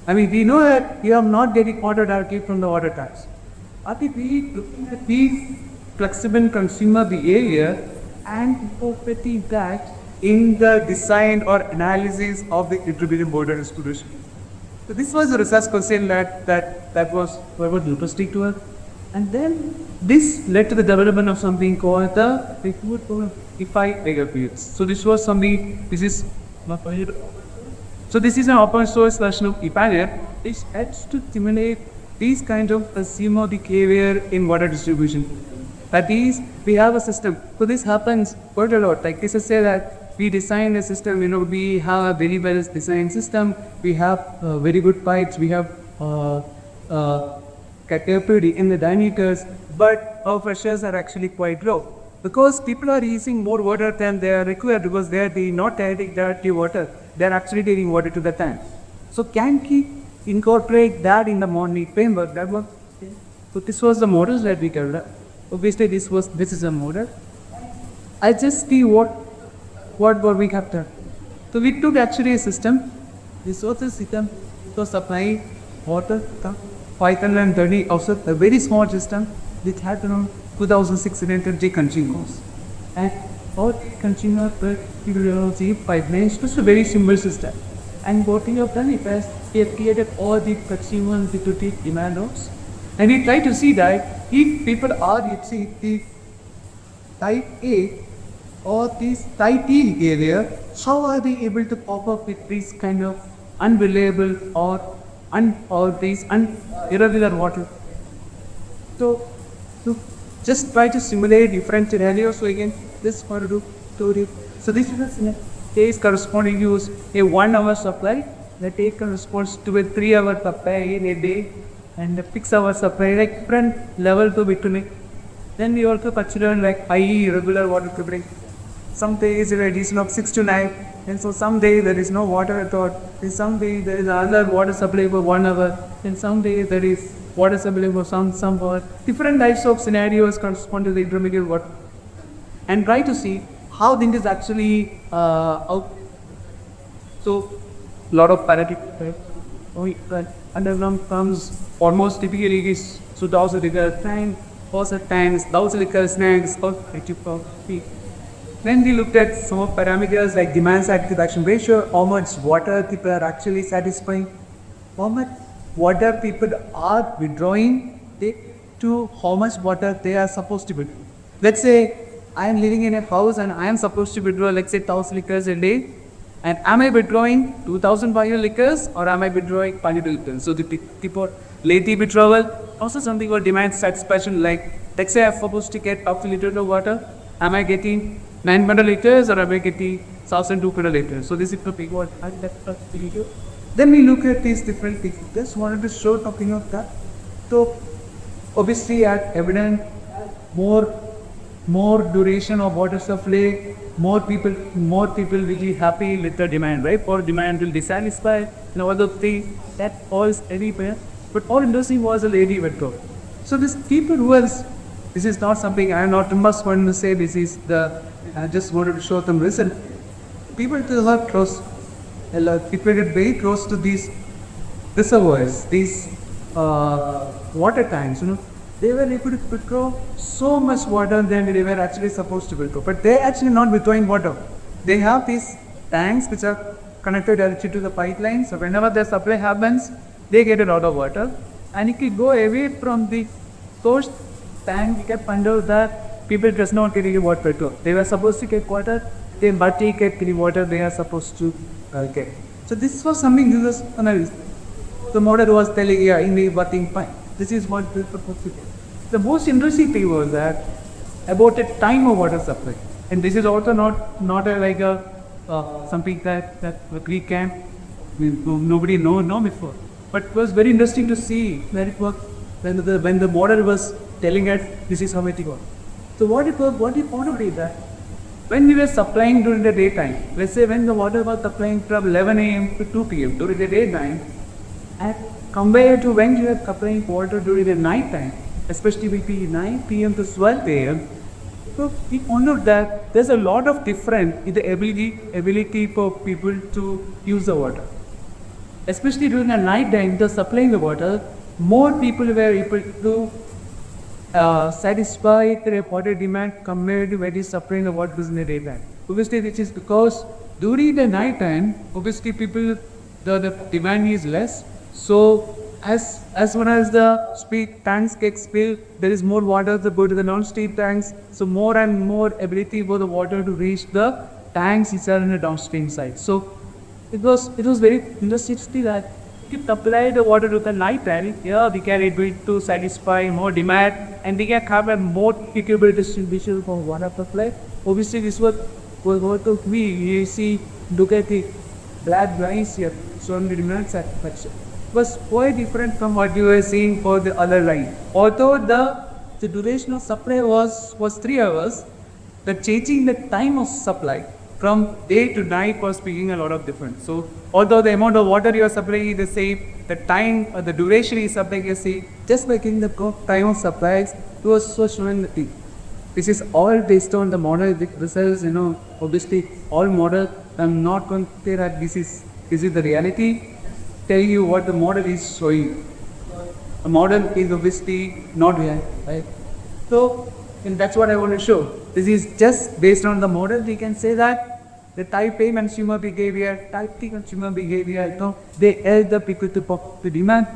I mean, we know that we are not getting water directly from the water tanks. Are we really looking at these flexible consumer behavior and incorporating that in the design or analysis of the distributed water distribution? So this was a research question that was interesting to us. And then this led to the development of something called the Ify megafields. So this was something, so this is an open source version of Ify, which helps to simulate these kind of consumer behavior in water distribution. That is, we have a system. So this happens quite a lot. Like this is say that we design a system, we have a very well designed system, we have very good pipes, we have capacity in the diameters, but our pressures are actually quite low. Because people are using more water than they are required because they are not taking directly water, they are actually taking water to the tank. So can we incorporate that in the modeling framework? So this was the model that we developed. Obviously this is a model. I just see what we have done. So we took actually a system. This was a system to supply water, 530 also a very small system which had around 2,630 consumers. And all consumers per pipelines was a very simple system. And what we have done is we have created all the consumer utility demand nodes. And we try to see that if people are the type A or this type T area, how are they able to pop up with these kind of unreliable or these irregular water? So just try to simulate different scenarios. So again, this for do. So this is a case corresponding to a 1 hour supply. The take corresponds to a 3 hour supply in a day and a 6 hour supply, like different level to between. Then we also consider like high irregular water preparing. Some days it is 6 to 9, and so some days there is no water at all. In some days there is another water supply for 1 hour. In some days there is water supply for some hour. Different types of scenarios correspond to the intermediate water. And try to see how things is actually out. So lot of paradigm. Underground comes almost typically is 2,000 liters tank, faucet tanks, 1,000 liters tanks, or 80 feet. Then we looked at some of parameters like demand satisfaction ratio, how much water people are actually satisfying, how much water people are withdrawing to how much water they are supposed to withdraw. Let's say I am living in a house and I am supposed to withdraw, let's say 1,000 liters a day. And am I withdrawing 2000 bioliters or am I withdrawing 500 liters? So the people late withdrawal, also something called demand satisfaction, like let's say I'm supposed to get up to liter of water, am I getting 900 liters or am I getting 1200 liters? So this is the big one. And that's the video. Then we look at these different things. Just wanted to show talking of that. So obviously at evident more duration of water supply, more people will be happy with the demand, right? Or demand will dissatisfy, all the things that all is anywhere. But all industry was a lady withdrawal. So this people who else, this is not something I am not must want to say, this is the I just wanted to show them result. People to have close, people get very close to these reservoirs, these water tanks, they were able to withdraw so much water than they were actually supposed to withdraw. But they're actually not withdrawing water. They have these tanks which are connected directly to the pipeline. So whenever the supply happens, they get a lot of water. And if you go away from the source tank, kept under that, people does not get any water. They were supposed to get water, they but they get the water they are supposed to get. So this was something this was analyzed. The model was telling, yeah, in the bathing pipe. This is what we supposed to get. The most interesting thing was that about the time of water supply, and this is also not a, like a something that we can nobody know before, but it was very interesting to see that it worked when the model was telling us this is how it works. So what it found out is that when we were supplying during the daytime, let's say when the water was supplying from 11 a.m. to 2 p.m. during the daytime, and compared to when you are supplying water during the night time, especially between 9 p.m. to 12 a.m., so we found out that there's a lot of difference in the ability for people to use the water. Especially during the night time, the supplying the water, more people were able to satisfy their water demand compared to when they supplying the water in the daytime. Obviously, this is because during the night time, obviously people, the demand is less. So as soon as the speed tanks get filled, there is more water to go to the non-steam tanks. So more and more ability for the water to reach the tanks which are in the downstream side. So it was very interesting that if you apply the water to the night time, yeah, we can able to satisfy more demand and we can have a more equitable distribution for water supply. Obviously, this was what we see. Look at the black lines here, showing the demand satisfaction. Was quite different from what you were seeing for the other line. Although the duration of supply was 3 hours, the changing the time of supply from day to night was making a lot of difference. So although the amount of water you are supplying is the same, the time or the duration is supplying is the same, just making the time of supplies, it was so showing the thing. This is all based on the model results, obviously all model. I'm not going to say that this is the reality. Telling you what the model is showing. A model is obviously not real, right? So, and that's what I want to show. This is just based on the model. We can say that the type A consumer behavior, type B consumer behavior, they help the people to pop the demand.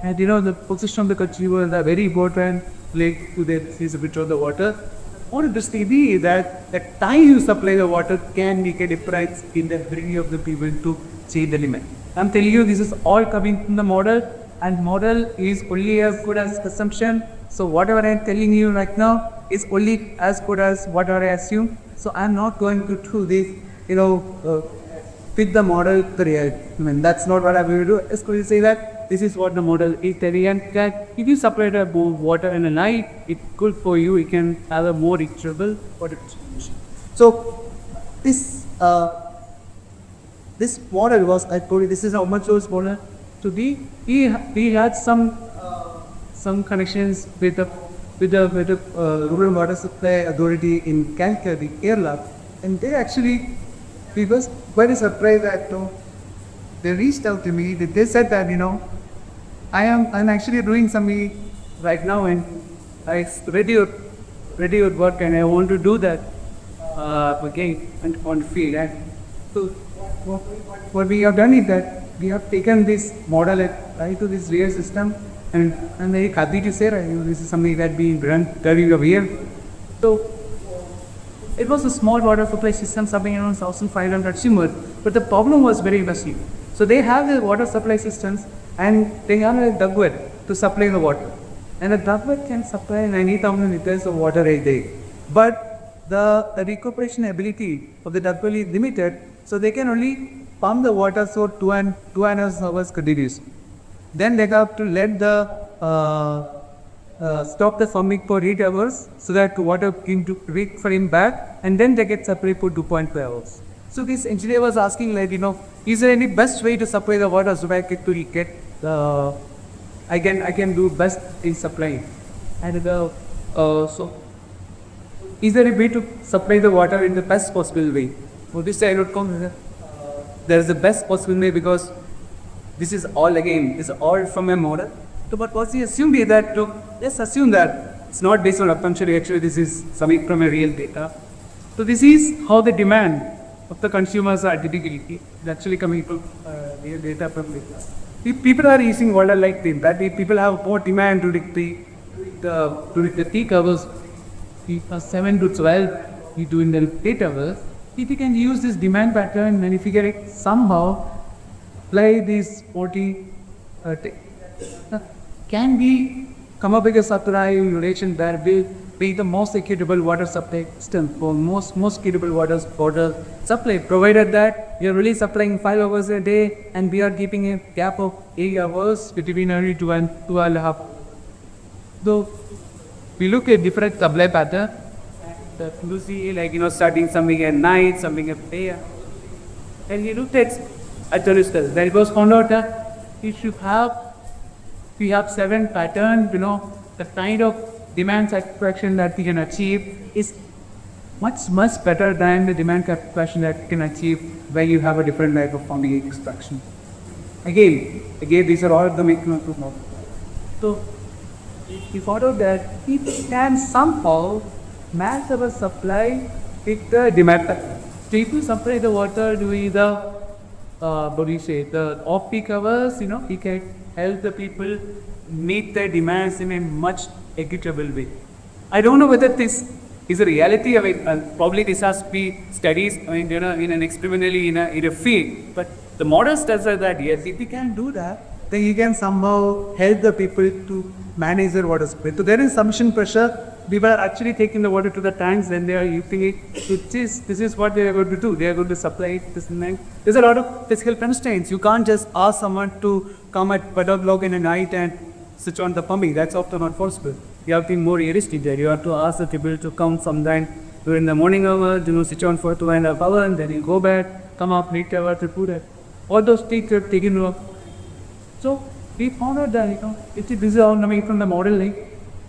And the position of the consumer is very important linked to this bit of the water. What interesting is that the time you supply the water can make a difference in the ability of the people to change the demand. I'm telling you, this is all coming from the model, and model is only as good as assumption. So whatever I'm telling you right now is only as good as whatever I assume. So I'm not going to do this, fit the model to the reality. That's not what I'm going to do. It's going to say that this is what the model is telling, and that if you supply the water in the night, it's good for you. You can have a more reachable water distribution. So this model was, I told you, this is how much was model. So we had some connections with the rural water supply authority in Calcutta, the Kerala, and they actually, we was very surprised that they reached out to me. They said that I'm actually doing something right now, and I ready your work, and I want to do that again on field. And so what we have done is that we have taken this model to this real system, and I'm very happy to say this is something that we run every year. So it was a small water supply system, something around 1,500 consumers, but the problem was very massive. So they have the water supply systems and they have a ductwork to supply the water. And the ductwork can supply 90,000 liters of water a day. But the recuperation ability of the ductwork is limited, so they can only pump the water so 2.5 hours continuously. Then they have to let the stop the pumping for 8 hours so that water can reach for him back, and then they get supply for 2.5 hours. So this engineer was asking, like, is there any best way to supply the water so I can do best in supplying? And so is there a way to supply the water in the best possible way? For this I would come, there is the best possible way, because this is all from a model. So, but what we assume is that, let's assume that it's not based on assumption, actually this is something from a real data. So this is how the demand of the consumers are typically actually coming from real data from data. If people are using water like this, that if people have more demand to the peak hours, 7 to 12, you do in the 8 hours. If you can use this demand pattern and if you can somehow apply this 40, can be come up with a supply relation that will be the most equitable water supply system for most equitable water supply, provided that you're really supplying 5 hours a day and we are keeping a gap of 8 hours between every 2.5. So we look at different supply pattern. You see, like, starting something at night, something at day, and you looked at the results. Then it was found out that if we have 7 patterns, the kind of demand satisfaction that we can achieve is much better than the demand satisfaction that you can achieve when you have a different type of pumping extraction. Again, these are all the mechanisms. So we found out that it can somehow match our supply with the demand. So if you supply the water during the the off-peak hours, we can help the people meet their demands in a much equitable way. I don't know whether this is a reality. I mean, probably this has to be studies. I mean, in an experimentally in a field. But the models tells us that yes, if we can do that, then you can somehow help the people to manage their water supply. So there is sufficient pressure. People are actually taking the water to the tanks, then they are using it. This is what they are going to do. They are going to supply it this and that. There's a lot of physical constraints. You can't just ask someone to come at 12 o'clock in the night and switch on the pumping. That's often not possible. You have to be more realistic there. You have to ask the people to come sometime during the morning hours, switch on for 2.5 hours, and then you go back, come up, late hours, to put it. All those things are taken off. So we found out that, this is all coming from the modeling.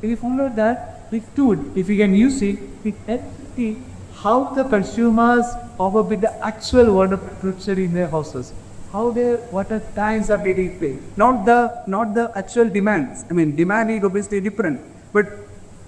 We found out that with tool, if we can use it, we can see how the consumers over with the actual water production in their houses, how their water tanks are getting paid, not the actual demands. I mean, demand is obviously different, but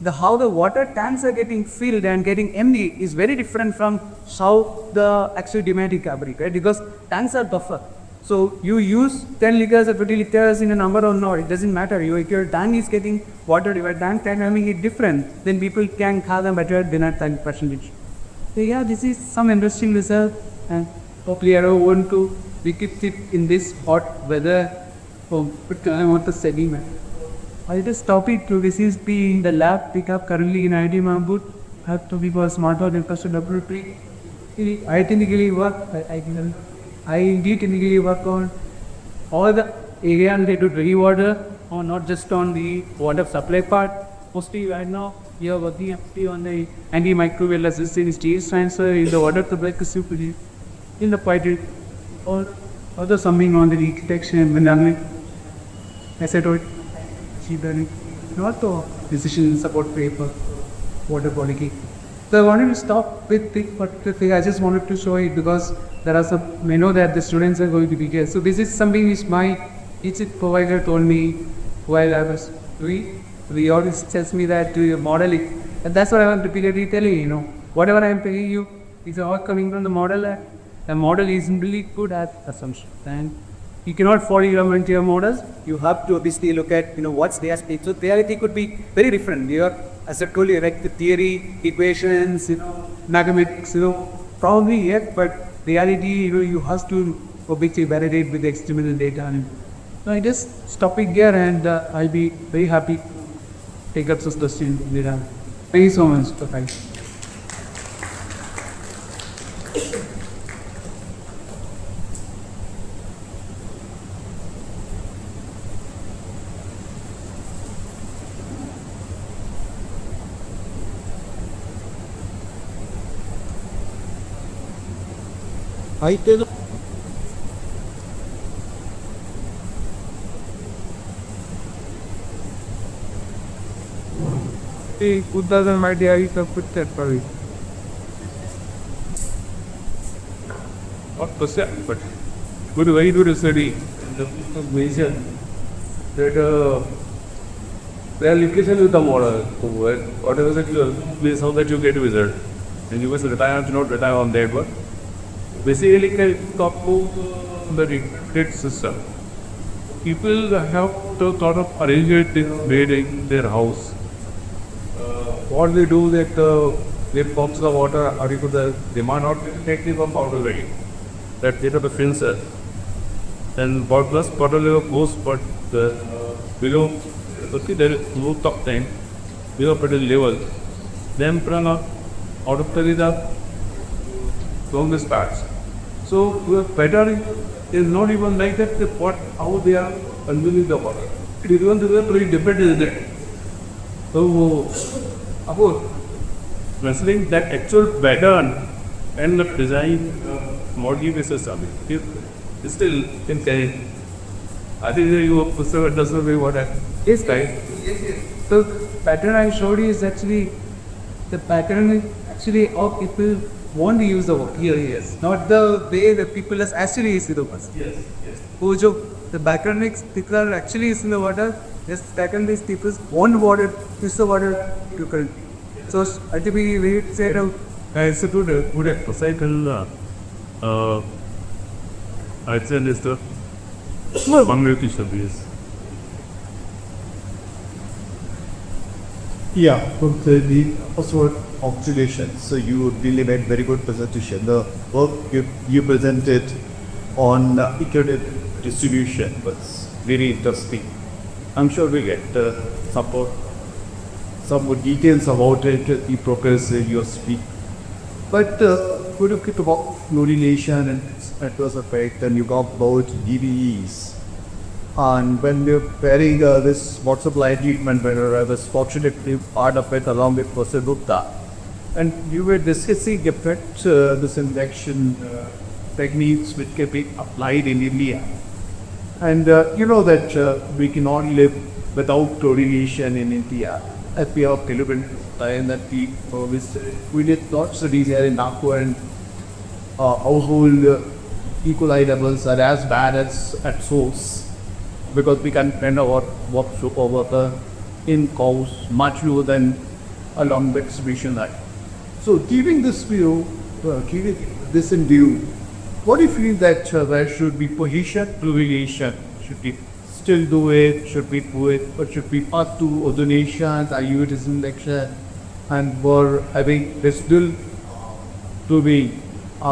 how the water tanks are getting filled and getting empty is very different from how the actual demand is gathering, right? Because tanks are buffer. So you use 10 liters or 20 liters in a number or not, it doesn't matter. If your tank is getting water, your tank dynamic is different, then people can have a better demand tank percentage. So yeah, this is some interesting result, and hopefully I don't want to keep it in this hot weather. But I want to sediment. I just stop it to this be in the lab pickup currently in IIT Mahmud. Have to be for smart water infrastructure laboratory. I technically work. I technically work on all the area related to drinking water, or not just on the water supply part. Mostly right now, we are working on the antimicrobial resistance disease transfer in the water supply facility in the pilot, or other something on the leak detection and management, acetoid, not the decision support paper, water quality. So I wanted to stop with this particular thing. I just wanted to show it because there are some, I know that the students are going to be here. So this is something which my teaching provider told me while I was doing. He always tells me that you model it. And that's what I want to repeatedly tell you, whatever I am telling you is all coming from the model. The model is really good at assumptions. And you cannot follow your entire models. You have to obviously look at, what's their state. So reality could be very different. as I told you, like the theory, equations, mathematics, probably yet, but reality, you have to obviously validate with the experimental data. And so I just stopping here, and I'll be very happy to take up this question later. Thank you so much for that. I tell Who doesn't mind the idea put that for it? Not percent, but good way to study the vision that their location with the model, whatever that place how that you get result. And you must retire to not retire on that one. Basically, can talk to the grid system. People have to sort of arrange this their house. What they do that they pump the water out into the demand not take the pump out of the way. That they have the filter. Then plus water level goes but below see there is no top tank below particular level. Then prana out of the from the starts. So better is not even like that the pot how they are consuming the water. It is even very dependent on that. So about wrestling that actual pattern and the design model basis of it is still in carry. I think you doesn't know what I Yes, right? So pattern I showed you is actually the pattern is actually how people want to use the water. Yes. Not the way the people is actually using the water. Yes, yes. Who the background mix people are actually using the water. Yes, background mix people want water, use the water to current. So ultimately we say out. It's a good exercise. I'd say it's the malnutrition base. Yeah, from the also observation. So you really made very good presentation. The work you presented on equity distribution was very interesting. I'm sure we get some more details about it, the progress you speak. But we look at about fluorination and adverse effect, and you got about DVEs. And when we're pairing this water supply treatment, when I was fortunately part of it along with Professor Gupta, and you were discussing different disinfection techniques which can be applied in India. And you know that we cannot live without chlorination in India. As we have delivered time that we did lot studies here in Nagpur, and household E. coli levels are as bad as at source, because we can spend our work water in cows much lower than along the distribution line. So keeping this view, keeping this in view, what do you feel that there should be position fluorination? Should we still do it? Should we do it? Or should we pass to ozonation, IU disinfection, and for having residual fluorine?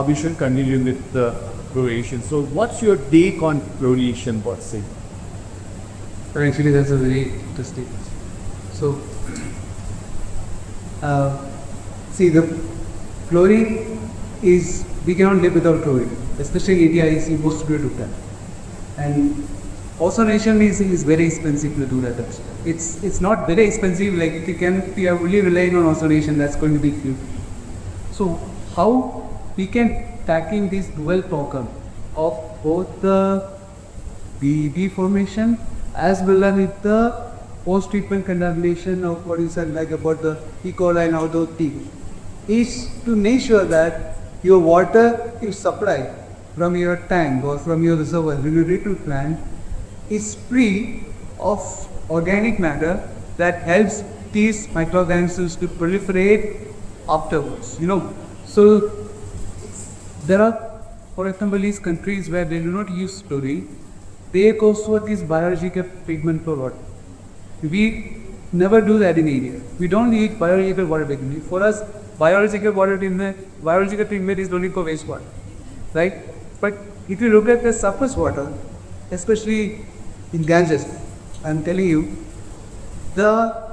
We should continue with the fluorination. So what's your take on fluorination per se? Actually, that's a very interesting. So, see, the chlorine is, we cannot live without chlorine, especially India is supposed to do that. And ozonation is very expensive to do that. It's not very expensive, like if you are only relying on ozonation, that's going to be huge. So, how we can tackle this dual problem of both the BEB formation as well as with the post-treatment contamination of what you said, like about the E. coli and all those things, is to make sure that your water is supplied from your tank or from your reservoir, regulatory plant, is free of organic matter that helps these microorganisms to proliferate afterwards. So there are, for example, these countries where they do not use chlorine, they go for this biological treatment for water. We never do that in India. We don't need biological water treatment. For us, biological treatment is only for wastewater, right? But if you look at the surface water, especially in Ganges, I'm telling you, the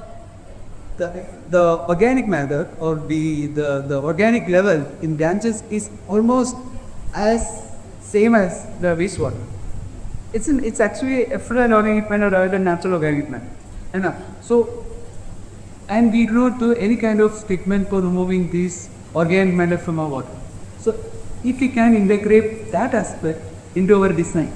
organic matter or the organic level in Ganges is almost as same as the wastewater. It's actually effluent organic matter rather than natural organic matter. And we don't do any kind of treatment for removing these organic matter from our water. So if we can integrate that aspect into our design,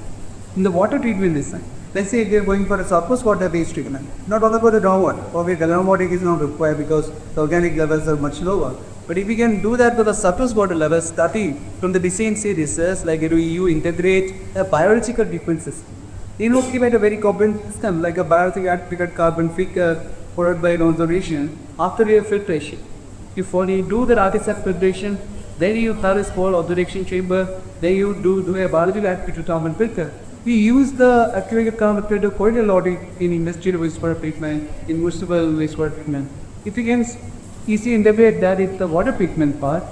in the water treatment design, let's say if we are going for a surface water based treatment, not all about the groundwater, or where groundwater is not required because the organic levels are much lower. But if we can do that for the surface water levels, starting from the design series, like you integrate a biological treatment system. You implement a very comprehensive system like a biological carbon filter followed by an observation after your filtration. If only do the artifact filtration, then you have a small observation chamber, then you do a biological active carbon filter. We use the activated carbon filter quite a lot in industrial wastewater treatment, in municipal wastewater treatment. If you can easily integrate that in the water treatment part,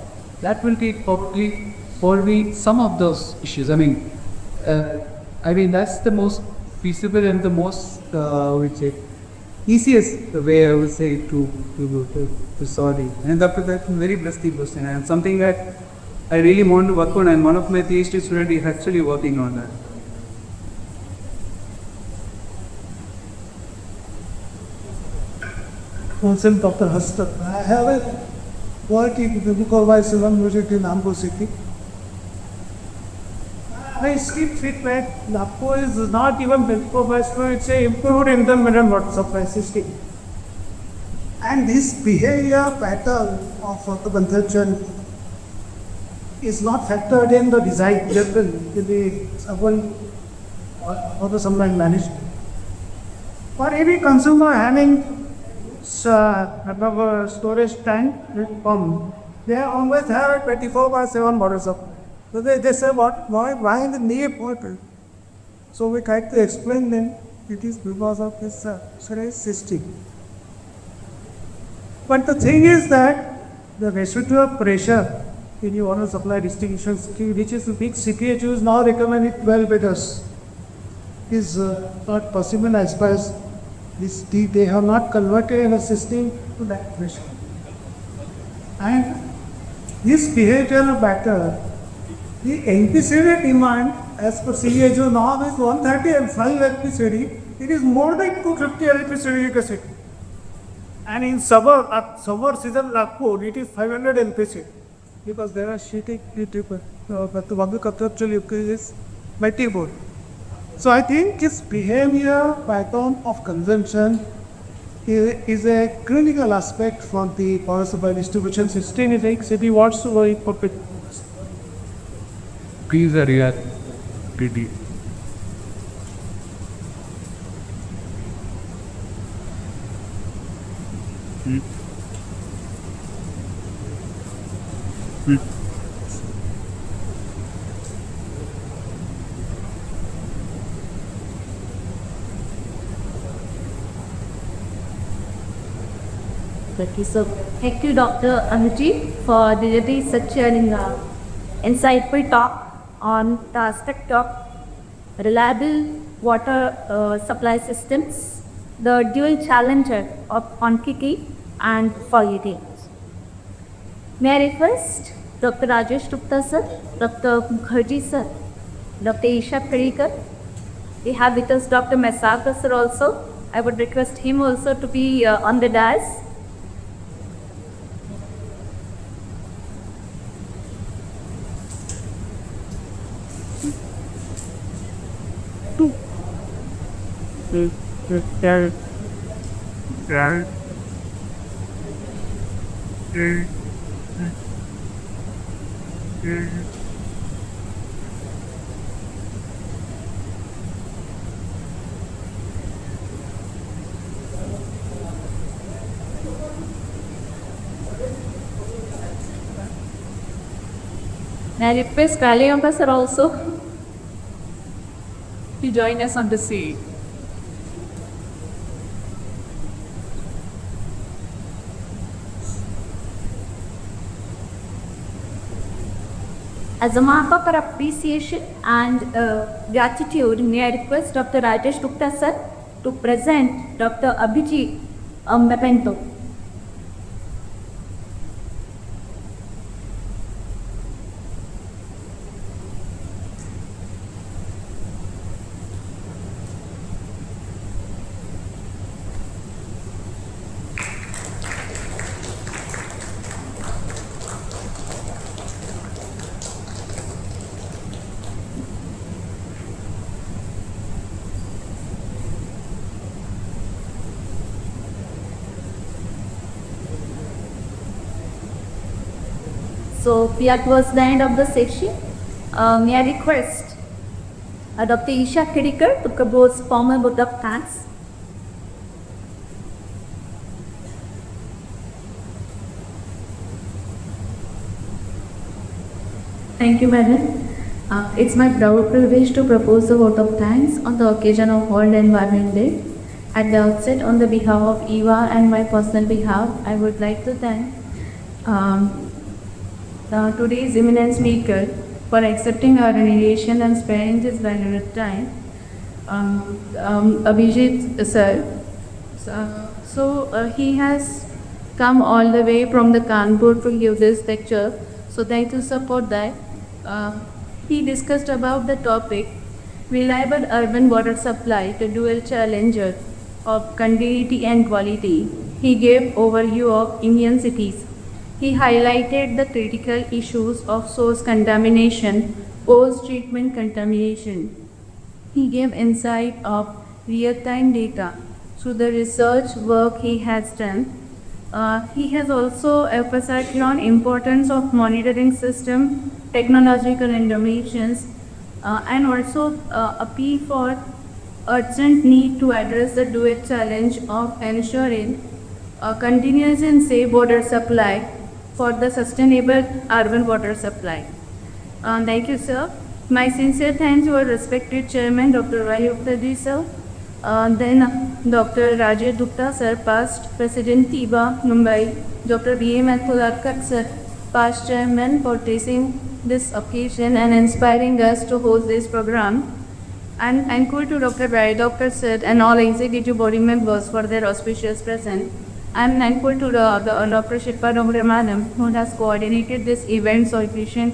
that will take probably some of those issues. I mean, that's the most feasible and the most, easiest way I would say to solve it. And after that, very blessed person, and something that I really want to work on, and one of my PhD students is actually working on that. Myself, Dr. Hastad. I have a work in the book of Viceland University in Ambo City. My street treatment, Napo is not even Bencobasto, it's a improved intermittent water supply system. And this behavior pattern of water consumption is not factored in the design in the urban water supply management. For every consumer having storage tank pump, they always have 24/7 water supply. So they say, why the need water? So we try to explain them, it is because of this storage system. But the thing is that the residual pressure in your water supply distribution scheme, which is big CPHUs now recommend it well with us, is not possible as far as they have not converted a system to that pressure. And this behavioral pattern, the NPCD demand as per CHO norm is 130 and 5 LPCD, it is more than 250 LPCD capacity. And in summer season Nagpur, it is 500 LPCD because there are sheeting people, but the one conceptual is multiple. So I think this behavior pattern of consumption is a critical aspect for the power supply distribution system. If the city wants to work for it. Please react. PD. Okay, so thank you, Dr. Abhijith, for delivering such an insightful talk on the aspect of reliable water supply systems, the dual challenger of quantity and quality. May I request Dr. Rajesh Gupta sir, Dr. Mukherjee sir, Dr. Isha Parikar. We have with us Dr. Mesaka sir also. I would request him also to be on the dais. May I request Kalyampa sir also to join us on the scene. As a mark of our appreciation and gratitude, may I request Dr. Rajesh Gupta sir to present Dr. Abhijith a memento. So we are towards the end of the session. May I request Dr. Isha Kedikar to compose formal vote of thanks. Thank you, Madam. It's my proud privilege to propose a vote of thanks on the occasion of World Environment Day. At the outset, on the behalf of EVA and my personal behalf, I would like to thank today's eminent speaker for accepting our invitation and sparing this valuable time. Abhijith sir. He has come all the way from the Kanpur to give this lecture. So thank you sir for that. He discussed about the topic reliable urban water supply, the dual challenger of continuity and quality. He gave overview of Indian cities. He highlighted the critical issues of source contamination, post-treatment contamination. He gave insight of real-time data through the research work he has done. He has also emphasized on importance of monitoring system, technological innovations, and also appeal for urgent need to address the dual challenge of ensuring continuous and safe water supply for the sustainable urban water supply. Thank you, sir. My sincere thanks to our respected chairman, Dr. Y. Gupta ji, sir. Then Dr. Rajesh Gupta, sir, past president TIBA, Mumbai. Dr. B. Mathulakar, sir, past chairman, for tracing this occasion and inspiring us to host this program. And thankful to Dr. Barry, Dr. Sid, and all executive body members for their auspicious presence. I am thankful to Dr. Shilpa Dongre Madam, who has coordinated this event so efficient.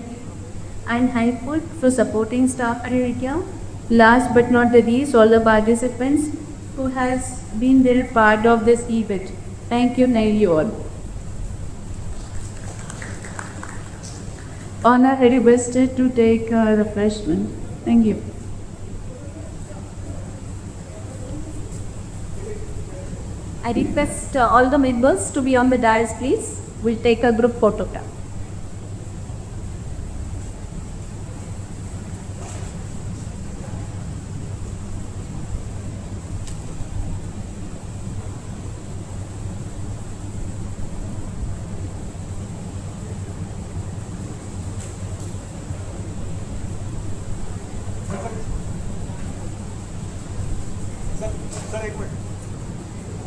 I am thankful for supporting staff at India. Last but not the least, all the participants who has been there part of this event. Thank you all. Honor requested to take refreshment. Thank you. I request all the members to be on the dais, please. We'll take a group photograph.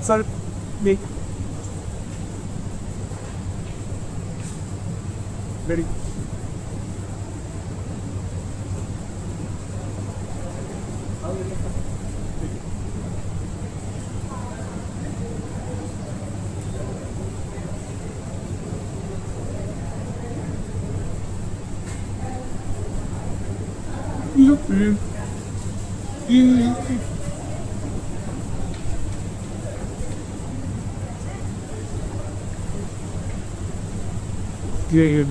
Sir, me. Ready. Yeah.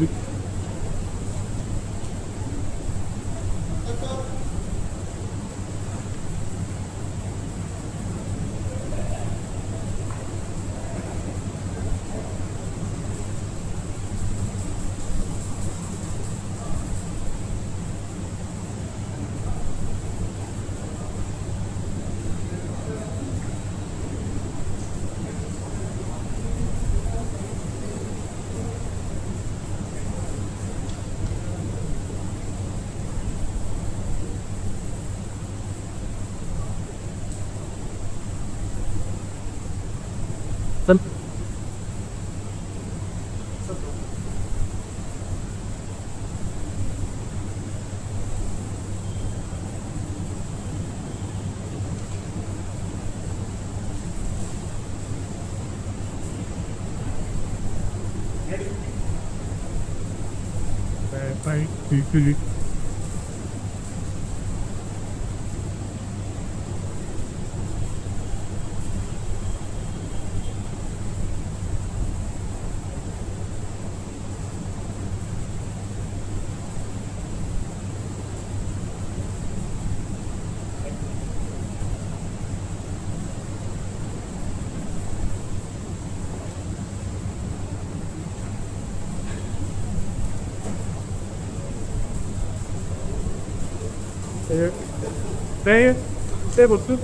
내 모습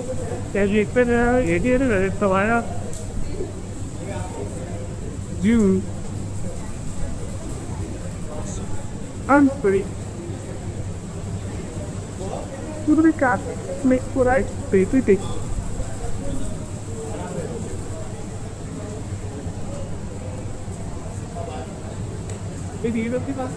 내주 있으면 얘기를 해서 와야 you I'm free Purificat make for right baby Maybe you don't give us